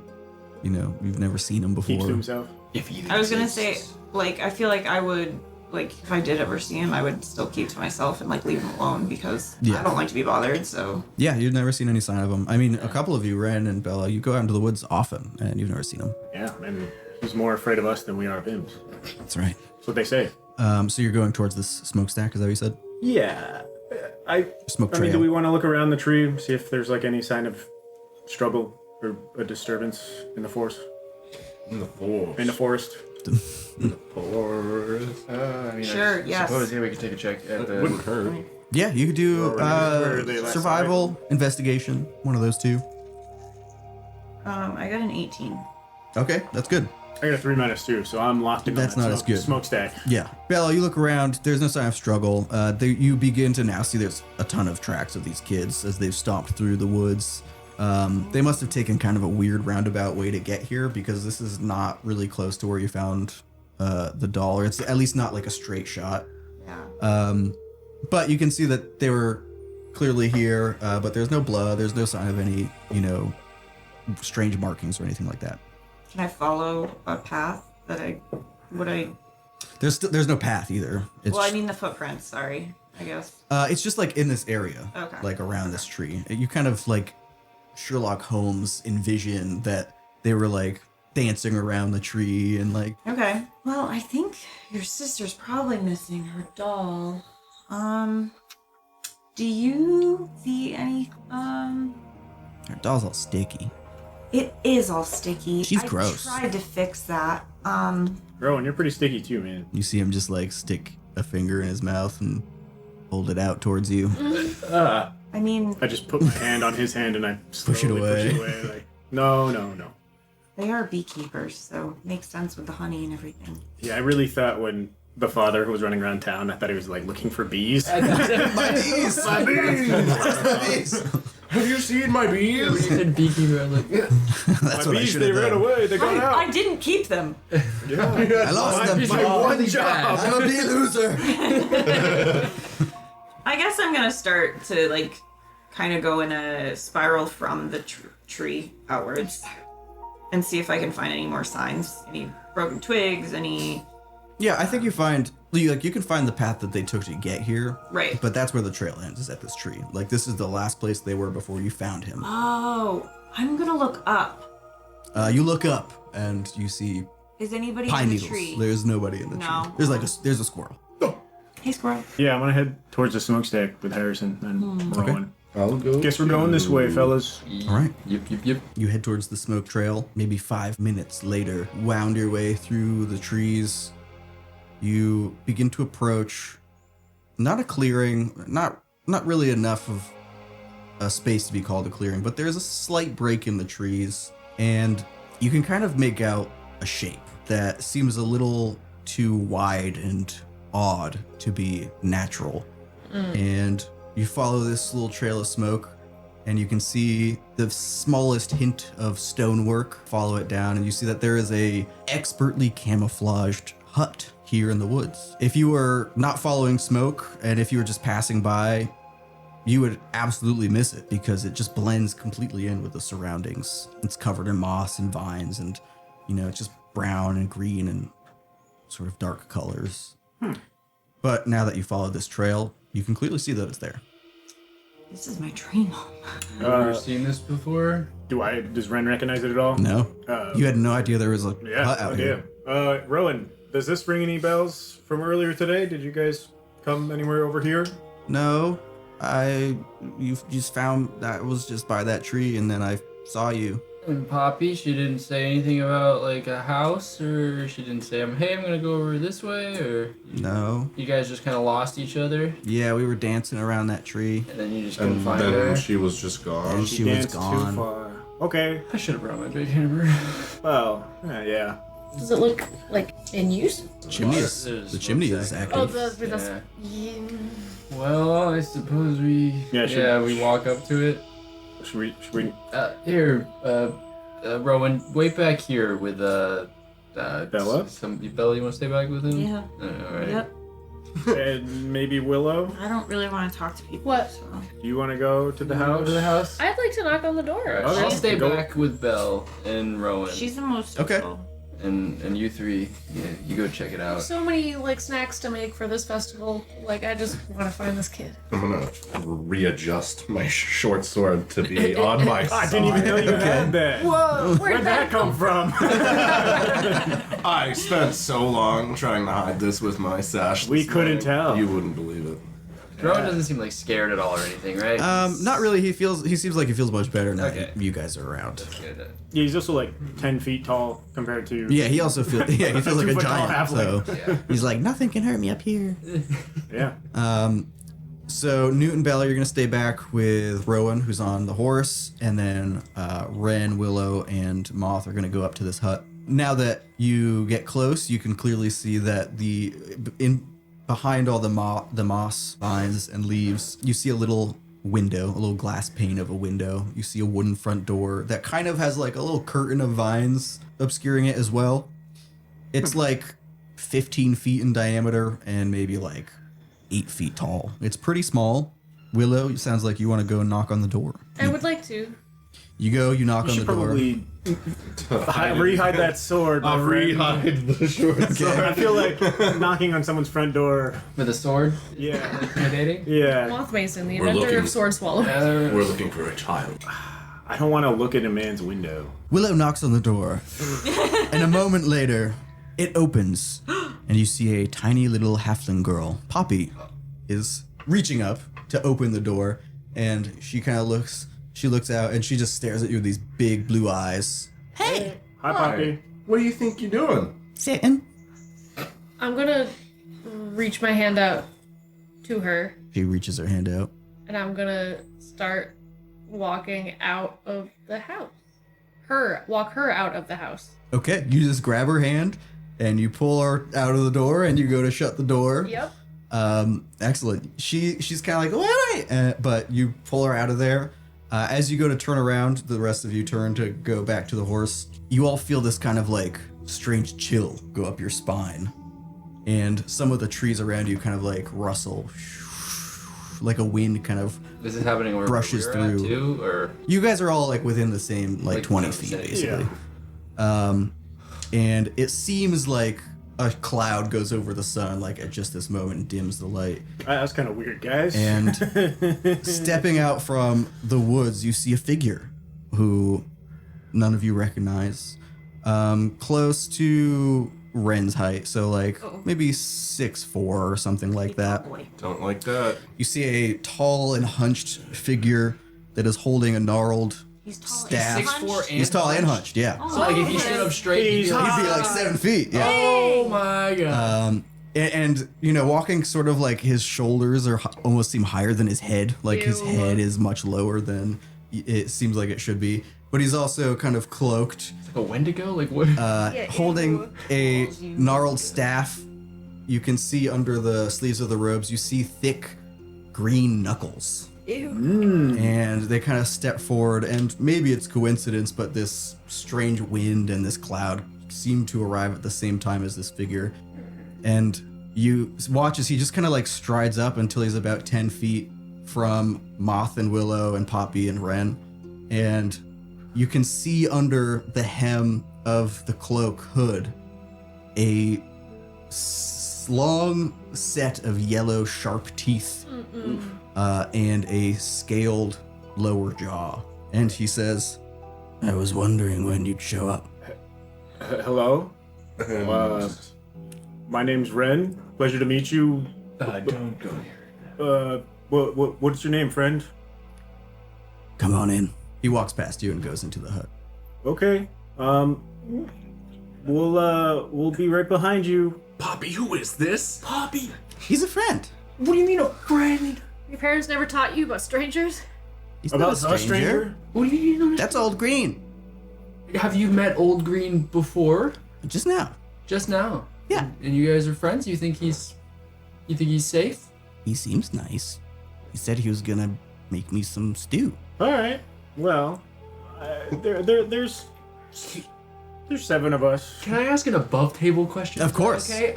never seen him Keeps to before. himself. If he I was gonna exists. say, like, I feel like I would, like, if I did ever see him, I would still keep to myself and, like, leave him alone because Yeah. I don't like to be bothered, so. Yeah, you've never seen any sign of him. I mean, a couple of you, Wren and Bella, you go out into the woods often, and you've never seen him. Yeah, and he's more afraid of us than we are of him. That's right. That's what they say. So you're going towards this smokestack, is that what you said? Yeah. Smoke I trail. mean, do we want to look around the tree, see if there's like any sign of struggle or a disturbance in the forest? In the forest. In the forest. I mean, Sure, I yes. suppose we could take a check at the. Wouldn't hurt. Yeah, you could do Where are they last survival, investigation, one of those two. I got an 18. Okay, that's good. I got a 3-2, so I'm locked in. That's on that not as good. Smokestack. Yeah. Bella, you look around, there's no sign of struggle. You begin to now see there's a ton of tracks of these kids as they've stomped through the woods. They must have taken kind of a weird roundabout way to get here because this is not really close to where you found the doll, or it's at least not like a straight shot. Yeah. But you can see that they were clearly here, but there's no blood, there's no sign of any, strange markings or anything like that. Can I follow a path that would I? There's no path either. It's Well, I mean the footprints, sorry. I guess. It's just like in this area, Okay. like around this tree. You kind of like Sherlock Holmes envision that they were like dancing around the tree and like. Okay. Well, I think your sister's probably missing her doll. Do you see any, Her doll's all sticky. It is all sticky. She's gross. I tried to fix that. Rowan, you're pretty sticky too, man. You see him just like stick a finger in his mouth and hold it out towards you. I mean, I just put my hand on his hand and I Push it slowly away. Push it away. Like, no. they are beekeepers, so it makes sense with the honey and everything. Yeah, I really thought when the father who was running around town, I thought he was like looking for bees. My bees! My bees! Have you seen my bees? You said beekeeper, I'm like, That's My what I bees, should they have ran done. away. They got out. I didn't keep them. Yeah. I lost them. My one really job. bad. I'm a bee loser. I guess I'm gonna start to like kind of go in a spiral from the tree outwards and see if I can find any more signs, any broken twigs, any. Yeah, I think you can find the path that they took to get here. Right. But that's where the trail ends, is at this tree. Like this is the last place they were before you found him. Oh, I'm gonna look up. You look up and you see Is anybody pine in the needles. tree? There's nobody in the No. tree. There's a squirrel. Hey, squirrel. Yeah, I'm gonna head towards the smokestack with Harrison and Rowan. I'll go. Guess we're going this way, fellas. All right. Yep. You head towards the smoke trail. Maybe 5 minutes later, wound your way through the trees. You begin to approach not a clearing, not really enough of a space to be called a clearing, but there's a slight break in the trees, and you can kind of make out a shape that seems a little too wide and odd to be natural. And you follow this little trail of smoke, and you can see the smallest hint of stonework. Follow it down, and you see that there is a expertly camouflaged hut here in the woods. If you were not following smoke, and if you were just passing by, you would absolutely miss it because it just blends completely in with the surroundings. It's covered in moss and vines, and it's just brown and green and sort of dark colors. But now that you follow this trail, you can clearly see that it's there. This is my dream home. Have you ever seen this before? Does Wren recognize it at all? No, you had no idea there was a Yeah, hut out here. Rowan, does this ring any bells from earlier today? Did you guys come anywhere over here? No, you just found that was just by that tree, and then I saw you. And Poppy, she didn't say anything about like a house, or she didn't say, "Hey, I'm gonna go over this way," or No. you guys just kind of lost each other, Yeah, we were dancing around that tree. and then you just couldn't And find then her. she was just gone. And she was danced gone. Too far. Okay. I should have brought my big hammer. Well, yeah. Does it look like in use? Chimney There's the chimney is smoke active. Oh, Yeah. yeah. Well, I suppose we. Yeah, we walk up to it. Should we Here, Rowan, wait back here with Bella? Bella, you want to stay back with him? Yeah. All right. Yep. and maybe Willow? I don't really want to talk to people. What? So. Do you want to go to the Go house? to the house. I'd like to knock on the door. Alright, Okay. I'll stay Go. back with Belle and Rowan. She's the most Okay. social. and you three, you go check it out. So many snacks to make for this festival. I just want to find this kid. I'm gonna readjust my short sword to be on my side. I didn't even know you had that. Whoa! Where'd that come from? I spent so long trying to hide this with my sash. We this couldn't morning. tell. You wouldn't believe it. Rowan doesn't seem like scared at all or anything, right? Not really. He seems like he feels much better now Okay. you guys are around. Good. Yeah, he's also like 10 feet tall compared to. Yeah, he also feels he feels like a 2 foot tall giant. So halfling. Yeah. he's like, nothing can hurt me up here. Yeah. So Newt and Bella, you're gonna stay back with Rowan, who's on the horse, and then Wren, Willow, and Moth are gonna go up to this hut. Now that you get close, you can clearly see that behind all the moss, vines, and leaves, you see a little window, a little glass pane of a window. You see a wooden front door that kind of has like a little curtain of vines obscuring it as well. It's like 15 feet in diameter and maybe like 8 feet tall. It's pretty small. Willow, it sounds like you want to go knock on the door. I would like to. You go, you knock You on the should door. probably rehide that sword. my I'll friend. rehide the short sword. I feel like knocking on someone's front door. With a sword? Yeah. Intimidating? Yeah. Moth Mason, the We're inventor looking- of sword swallow. We're looking for a child. I don't want to look in a man's window. Willow knocks on the door, and a moment later, it opens, and you see a tiny little halfling girl. Poppy is reaching up to open the door, and she kind of looks. She looks out, and she just stares at you with these big blue eyes. Hey, Hi, Poppy. What do you think you're doing? sitting. I'm gonna reach my hand out to her, She reaches her hand out. and I'm gonna start walking out of the house. Walk her out of the house. Okay, you just grab her hand, and you pull her out of the door, and you go to shut the door. Yep. Excellent. She's kind of like, wait, but you pull her out of there. As you go to turn around, the rest of you turn to go back to the horse. You all feel this kind of like strange chill go up your spine, and some of the trees around you kind of like rustle, like a wind kind of. Is this happening where Brushes we're at through. too, or You guys are all like within the same like 20 the feet same, basically. And it seems like a cloud goes over the sun like at just this moment and dims the light. That's kind of weird, guys. And stepping out from the woods, you see a figure who none of you recognize. Close to Wren's height, so like maybe 6'4" or something like that. Boy. Don't like that. You see a tall and hunched figure that is holding a gnarled He's tall. staff. He's 6'4" and He's tall and hunched, yeah. so like if he stood up straight, he'd be like, He'd be like 7 feet, yeah. oh my god. And you know, walking sort of like his shoulders are almost seem higher than his head. Like his Ew. head is much lower than it seems like it should be. But he's also kind of cloaked, Like a Wendigo? Like what? holding a gnarled staff. You can see under the sleeves of the robes, you see thick green knuckles. And they kind of step forward, and maybe it's coincidence, but this strange wind and this cloud seem to arrive at the same time as this figure. And you watch as he just kind of like strides up until he's about 10 feet from Moth and Willow and Poppy and Wren. And you can see under the hem of the cloak hood a long set of yellow sharp teeth and a scaled lower jaw. And he says, I was wondering when you'd show up. Hello? My name's Wren. Pleasure to meet you. Don't go here. What's your name, friend? Come on in. He walks past you and goes into the hut. Okay. We'll be right behind you. Poppy, who is this? Poppy! He's a friend. What do you mean a friend? Your parents never taught you about strangers? He's About not a stranger? What do you mean? That's Old Green. Have you met Old Green before? Just now. Just now? Yeah. And you guys are friends? You think he's safe? He seems nice. He said he was gonna make me some stew. All right. Well, there's 7 of us. Can I ask an above table question? Of course. Okay.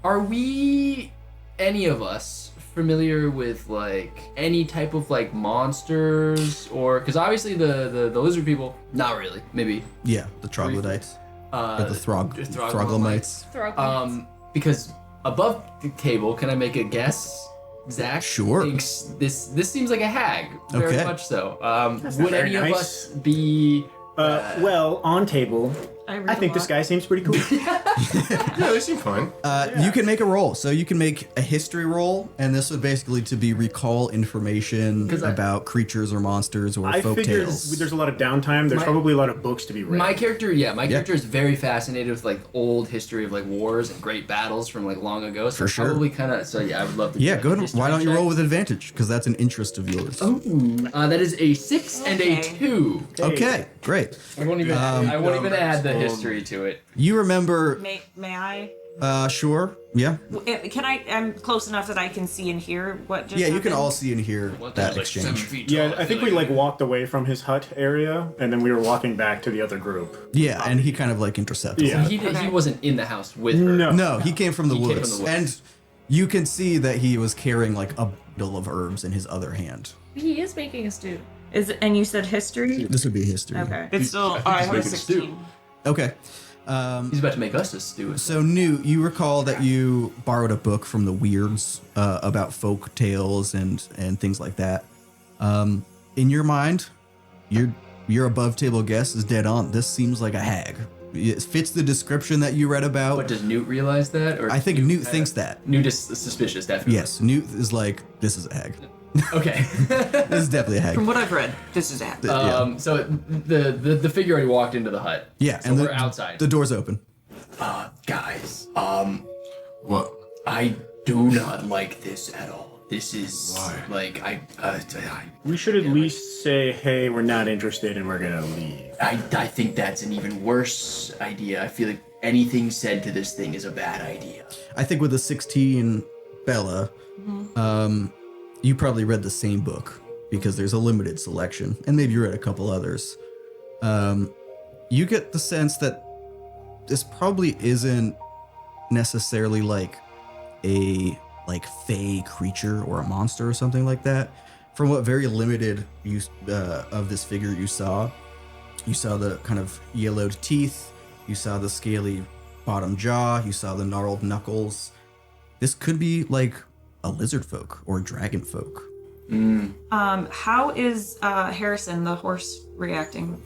Are we, any of us, familiar with like any type of like monsters, or because obviously the lizard people, not really, maybe. Yeah, the troglodytes. Or the Throglomites. Throglomites. Because above the table, can I make a guess? Zach Sure. thinks this seems like a hag, very Okay. much so. not Would very any of nice. us be? Well, on table, I think this guy seems pretty cool. Yeah, they seem fine. You can make a roll. So you can make a history roll, and this would basically to be recall information 'Cause I- about creatures or monsters or I folk figure tales. there's a lot of downtime. There's My- probably a lot of books to be read. My character is very fascinated with like old history of like wars and great battles from like long ago. So For sure. probably kind of. So yeah, I would love to. Yeah, try go the ahead. history Why don't you check. roll with advantage? Because that's an interest of yours. That is a 6 and a Okay. 2. Okay, great. I won't even. I won't even add the history to it. You remember? May I? Sure. Yeah. Can I? I'm close enough that I can see and hear what just Yeah, you can happened? all see and hear that exchange. Yeah, I think we like walked away from his hut area, and then we were walking back to the other group. Yeah, and he kind of like intercepted. Yeah. He Okay. wasn't in the house with her. No. No, he came from the He came woods, from the woods. and you can see that he was carrying like a bundle of herbs in his other hand. He is making a stew. And you said history? This would be history. Okay. It's still. I have a making a stew. 16. Okay. He's about to make us a stew. So Newt, you recall that you borrowed a book from the Weirds about folk tales and things like that. In your mind, your above table guess is dead on. This seems like a hag. It fits the description that you read about. But does Newt realize that? Or I think Newt thinks that. Newt is suspicious, definitely. Yes, Newt is like, this is a hag. Okay. This is definitely a hag. From what I've read, this is it. So the figure already walked into the hut. Yeah, So and we're outside. The door's open. Guys, What? I do not like this at all. This is Why? like I We should at least say, hey, we're not interested and we're gonna leave. I think that's an even worse idea. I feel like anything said to this thing is a bad idea. I think with the 16 Bella, you probably read the same book because there's a limited selection, and maybe you read a couple others. You get the sense that this probably isn't necessarily like a fey creature or a monster or something like that. From what very limited use of this figure you saw the kind of yellowed teeth, you saw the scaly bottom jaw, you saw the gnarled knuckles. This could be like a lizard folk or dragon folk. How is Harrison, the horse, reacting?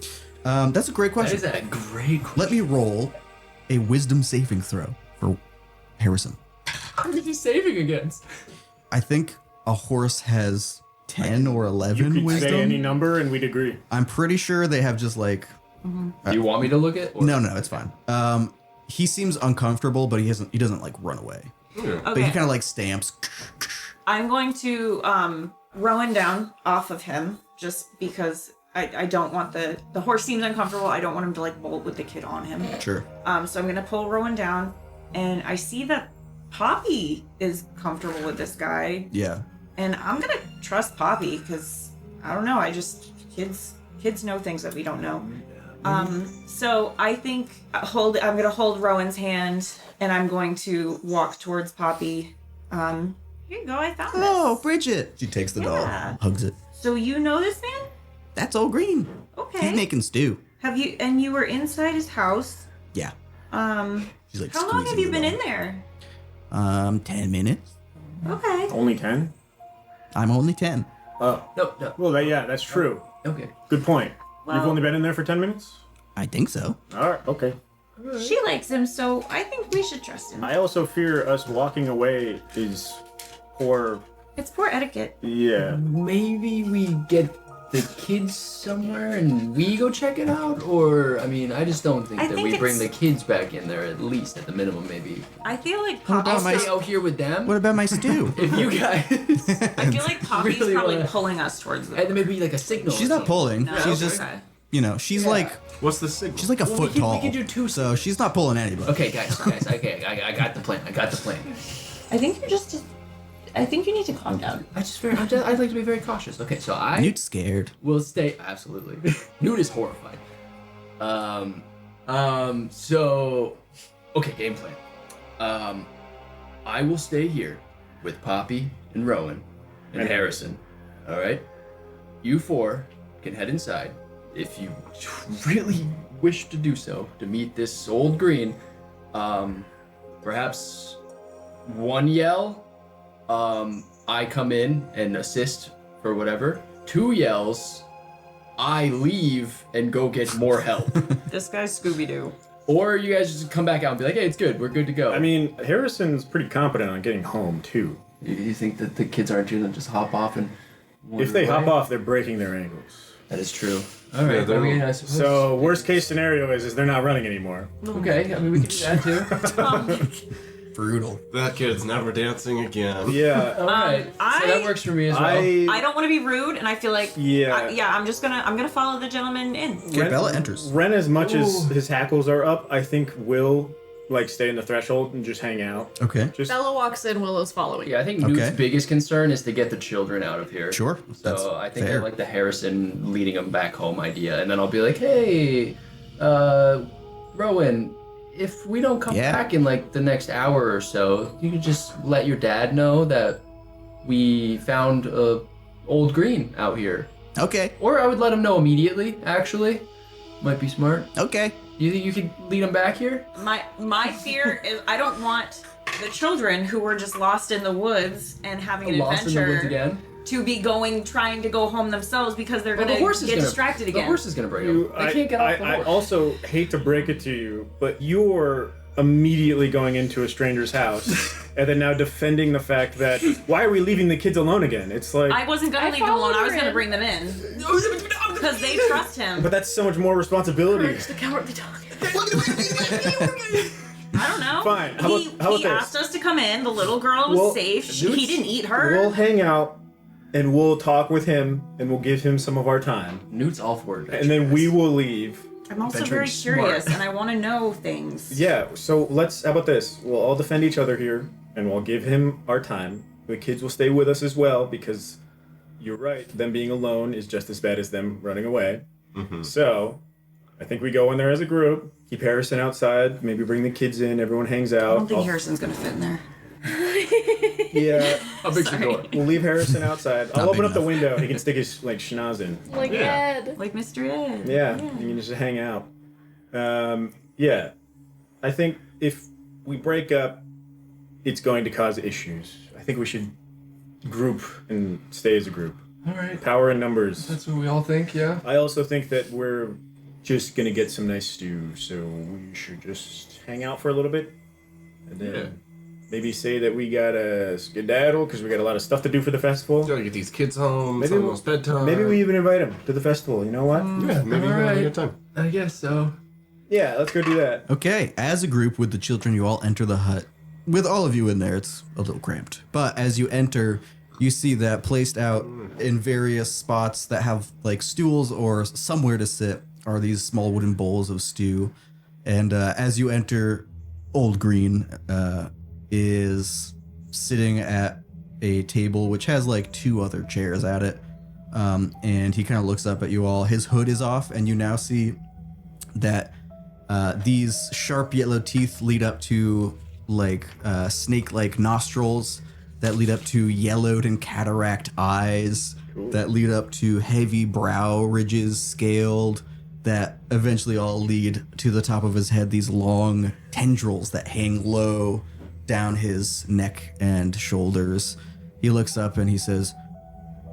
That's a great That question. is a great question. Let me roll a wisdom saving throw for Harrison. What is he saving against? I think a horse has 10 or You 11 could wisdom. say any number and we'd agree. I'm pretty sure they have just like Do you want me to look at? Or? no, it's fine. He seems uncomfortable, but he doesn't like run away. But he Okay. kind of like stamps. I'm going to Rowan down off of him just because I don't want the horse seems uncomfortable. I don't want him to like bolt with the kid on him. Sure. So I'm gonna pull Rowan down, and I see that Poppy is comfortable with this guy, Yeah. and I'm gonna trust Poppy because I don't know. Kids know things that we don't know. So I think I'm gonna hold Rowan's hand, and I'm going to walk towards Poppy. Here you go. I found this. Bridget. She takes the Yeah. doll, hugs it. So you know this man? That's old Green. Okay. He's making stew. You were inside his house? Yeah. She's like, How long have squeezing you the been doll. in there? 10 minutes. Okay. Only 10? I'm only 10. Oh. No. Well, that's true. Okay. Good point. Well- You've only been in there for 10 minutes? I think so. All right, okay. She likes him, so I think we should trust him. I also fear us walking away is poor. It's poor etiquette. Yeah. Maybe we get the kids somewhere and we go check it out, or I mean, I just don't think I that think we bring the it's- kids back in there at least at the minimum. Maybe I feel like What about Poppy's my- stay out here with them. What about my stew? If you guys, I feel like Poppy's really probably wanna- pulling us towards them. and then maybe like a signal. She's or not pulling. No? She's just, Okay. she's like, What's the signal? she's like a Well, foot we tall. can do two So she's not pulling anybody. Okay, guys. Okay, I got the plan. I think you're just. I think you need to calm down. I'd like to be very cautious. Okay, so I Newt's scared. will stay. Absolutely. Newt is horrified. So, okay, game plan. I will stay here with Poppy and Rowan and Harrison. All right. You four can head inside if you really wish to do so to meet this old green. Perhaps one yell. I come in and assist for whatever. 2 yells. I leave and go get more help. This guy's Scooby Doo. Or you guys just come back out and be like, hey, it's good. We're good to go. I mean, Harrison's pretty competent on getting home, too. you think that the kids aren't going to just hop off and If they hop off, they're breaking their ankles. That is true. All right. they're- I mean, I suppose. So, worst case scenario is they're not running anymore. Okay. I mean, we can do that too. Brutal. That kid's never dancing again. Yeah. All right. So that works for me as well. I don't want to be rude, and I feel like Yeah. I'm gonna follow the gentleman in. Okay, Bella enters. Ren, as much as his hackles are up, I think will stay in the threshold and just hang out. Okay. Just Bella walks in, Willow's following. Yeah, I think Newt's Okay. biggest concern is to get the children out of here. Sure, that's So I think I fair. like the Harrison leading them back home idea, and then I'll be like, hey, Rowan, if we don't come Yeah. back in like the next hour or so, you could just let your dad know that we found old green out here. Okay. Or I would let him know immediately, actually. Might be smart. Okay. You think you could lead him back here? My fear is I don't want the children who were just lost in the woods and having an Lost adventure in the woods again? to be trying to go home themselves because they're Well, gonna the horse is get gonna, distracted again. The horse is gonna bring him. They can't get off the I horse. also hate to break it to you, but you're immediately going into a stranger's house and then now defending the fact that why are we leaving the kids alone again? It's like I wasn't gonna leave them alone. I was gonna bring them in because they trust him. but that's so much more responsibility. Courage the cowardly dog. I don't know. Fine. How He about this? asked us to come in. The little girl was Well, safe. He didn't eat her. We'll hang out and we'll talk with him and we'll give him some of our time. Newt's all for it. And then we will leave. I'm also Adventuring very smart. curious and I want to know things. Yeah, so how about this? We'll all defend each other here and we'll give him our time. The kids will stay with us as well because you're right. Them being alone is just as bad as them running away. Mm-hmm. So I think we go in there as a group, keep Harrison outside, maybe bring the kids in, everyone hangs out. I don't think Harrison's gonna fit in there. Yeah, I'll fix the door. we'll leave Harrison outside. I'll Not open big up the enough. window. He can stick his schnoz in. Like Yeah. Ed. Like Mr. Ed. Yeah, you can just hang out. Yeah, I think if we break up, it's going to cause issues. I think we should group and stay as a group. All right. Power in numbers. That's what we all think, yeah? I also think that we're just gonna get some nice stew, so we should just hang out for a little bit, and then maybe say that we got a skedaddle because we got a lot of stuff to do for the festival. Gotta get these kids home. It's Maybe almost bedtime. Maybe we even invite them to the festival. You know what? Yeah, maybe we'll have a Alright. good time. I guess so. Yeah, let's go do that. Okay, as a group with the children, you all enter the hut. With all of you in there, it's a little cramped. But as you enter, you see that placed out in various spots that have like stools or somewhere to sit are these small wooden bowls of stew. And as you enter, Old Green is sitting at a table which has like 2 other chairs at it. And he kind of looks up at you all. His hood is off, and you now see that these sharp yellow teeth lead up to like snake-like nostrils that lead up to yellowed and cataract eyes that lead up to heavy brow ridges scaled that eventually all lead to the top of his head, these long tendrils that hang low down his neck and shoulders. He looks up and he says,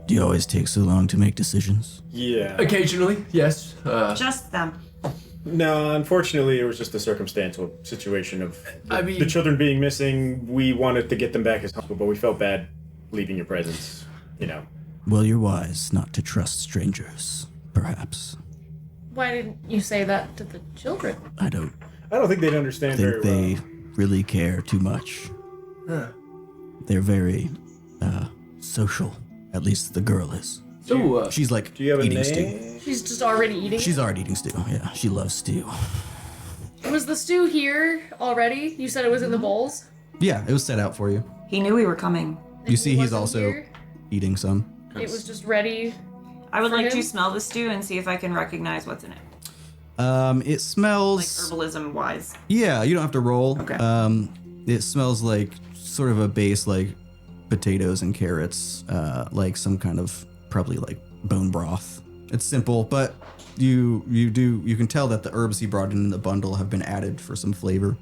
"Do you always take so long to make decisions?" Yeah. Occasionally, yes. Just them. No, unfortunately, it was just a circumstantial situation of I mean- the children being missing. We wanted to get them back as possible, but we felt bad leaving your presence. You know. Well, you're wise not to trust strangers, perhaps. Why didn't you say that to the children? I don't I don't think they'd understand very think they well. really care too much. They're very social. At least the girl is. So, She's like Do you have a eating name? stew. She's just already eating. She's already eating stew. Yeah, she loves stew. Was the stew here already? You said it was in the bowls? Yeah, it was set out for you. He knew we were coming. You see, It he's wasn't also here? eating some. It was just ready. I would For like him? to smell the stew and see if I can recognize what's in it. It Like smells. herbalism wise. Yeah, you don't have to roll. Okay. It smells like sort of a base like potatoes and carrots, like some kind of probably like bone broth. It's simple, but you can tell that the herbs he brought in the bundle have been added for some flavor.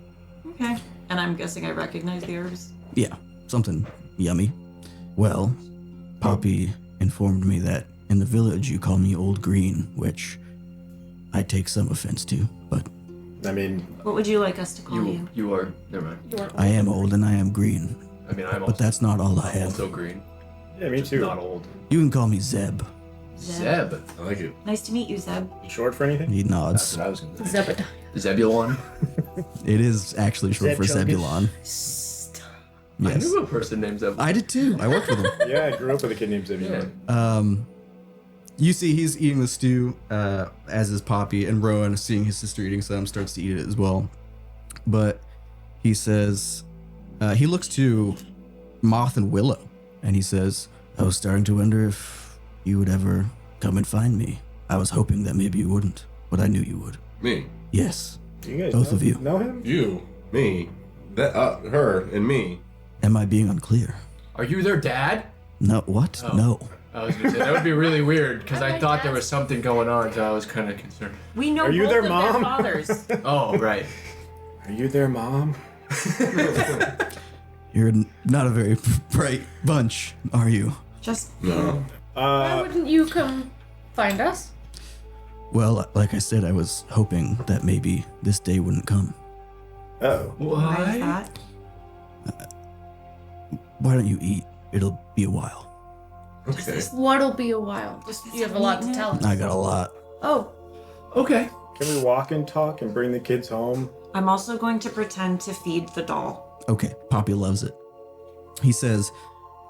Okay. And I'm guessing I recognize the herbs. Yeah, something yummy. Well, Poppy informed me that in the village you call me Old Green, which I take some offense to, but I mean, What would you like us to call you? you are. Never mind. You weren't I am old and I am green. I mean, I'm But also, that's not all I have. also green. yeah, me too. Not old. You can call me Zeb. Zeb. I like it. Nice to meet you, Zeb. Short for anything? He That's nods. what I was gonna say. Zebediah. Zebulon. It is actually short for Zebchungus. Zebulon. I Yes. knew a person named Zebulon. I did too. I worked with him. Yeah, I grew up with a kid named Zebulon. You see he's eating the stew, as is Poppy, and Rowan, seeing his sister eating some, starts to eat it as well. But he says, he looks to Moth and Willow, and he says, "I was starting to wonder if you would ever come and find me. I was hoping that maybe you wouldn't, but I knew you would." Me. Yes. You guys Both know, of you. know him? You. Me. That. Her and me. Am I being unclear? Are you their dad? No, what? Oh. No. I was gonna say that would be really weird because I my thought there dad's- was something going on, so I was kind of concerned. We know Are you both their of mom? their fathers. Oh, right. Are you their mom? You're not a very bright bunch, are you? Just No. Why wouldn't you come find us? Well, like I said, I was hoping that maybe this day wouldn't come. Oh. why is that? Why don't you eat? It'll be a while. Okay. What'll be a while? Just you have a lot to tell us. I got a lot. Oh, Okay. Can we walk and talk and bring the kids home? I'm also going to pretend to feed the doll. Okay, Poppy loves it. He says,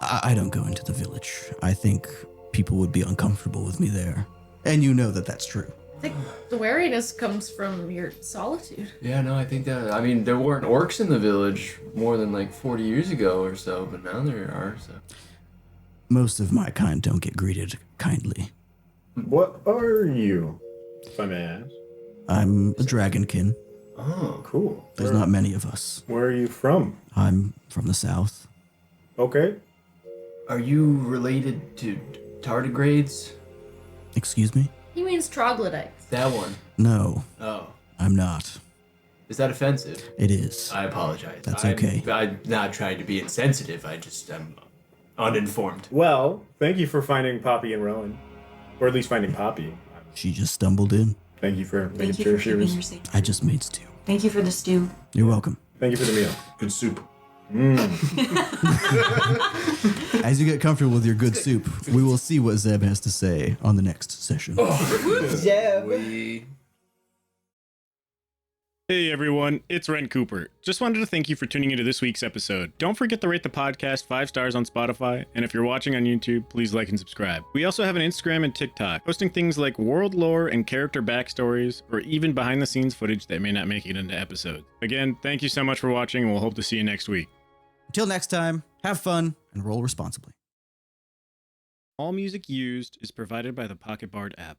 I don't go into the village. I think people would be uncomfortable with me there. And you know that that's true. I think the wariness comes from your solitude. Yeah, no, I think that. I mean, there weren't orcs in the village more than like 40 years ago or so, but now there are. So. Most of my kind don't get greeted kindly. What are you, if I may ask? I'm a dragonkin. Oh, Cool. There's not many of us. Where are you from? I'm from the south. Okay. are you related to tardigrades? Excuse me? He means troglodytes. That one. No, Oh, I'm not. is that offensive? It is. I apologize. That's okay. I'm not trying to be insensitive. I'm uninformed. Well, thank you for finding Poppy and Rowan. Or at least finding Poppy. She just stumbled in. Thank you for making Thank you sure for she keeping was. her safe. I just made stew. Thank you for the stew. You're welcome. Thank you for the meal. Good soup. As you get comfortable with your good soup, we will see what Zeb has to say on the next session. We Hey everyone, it's Wren Cooper. Just wanted to thank you for tuning into this week's episode. Don't forget to rate the podcast 5 stars on Spotify, and if you're watching on YouTube, please like and subscribe. We also have an Instagram and TikTok, posting things like world lore and character backstories, or even behind the scenes footage that may not make it into episodes. Again, thank you so much for watching, and we'll hope to see you next week. Until next time, have fun and roll responsibly. All music used is provided by the Pocket Bard app.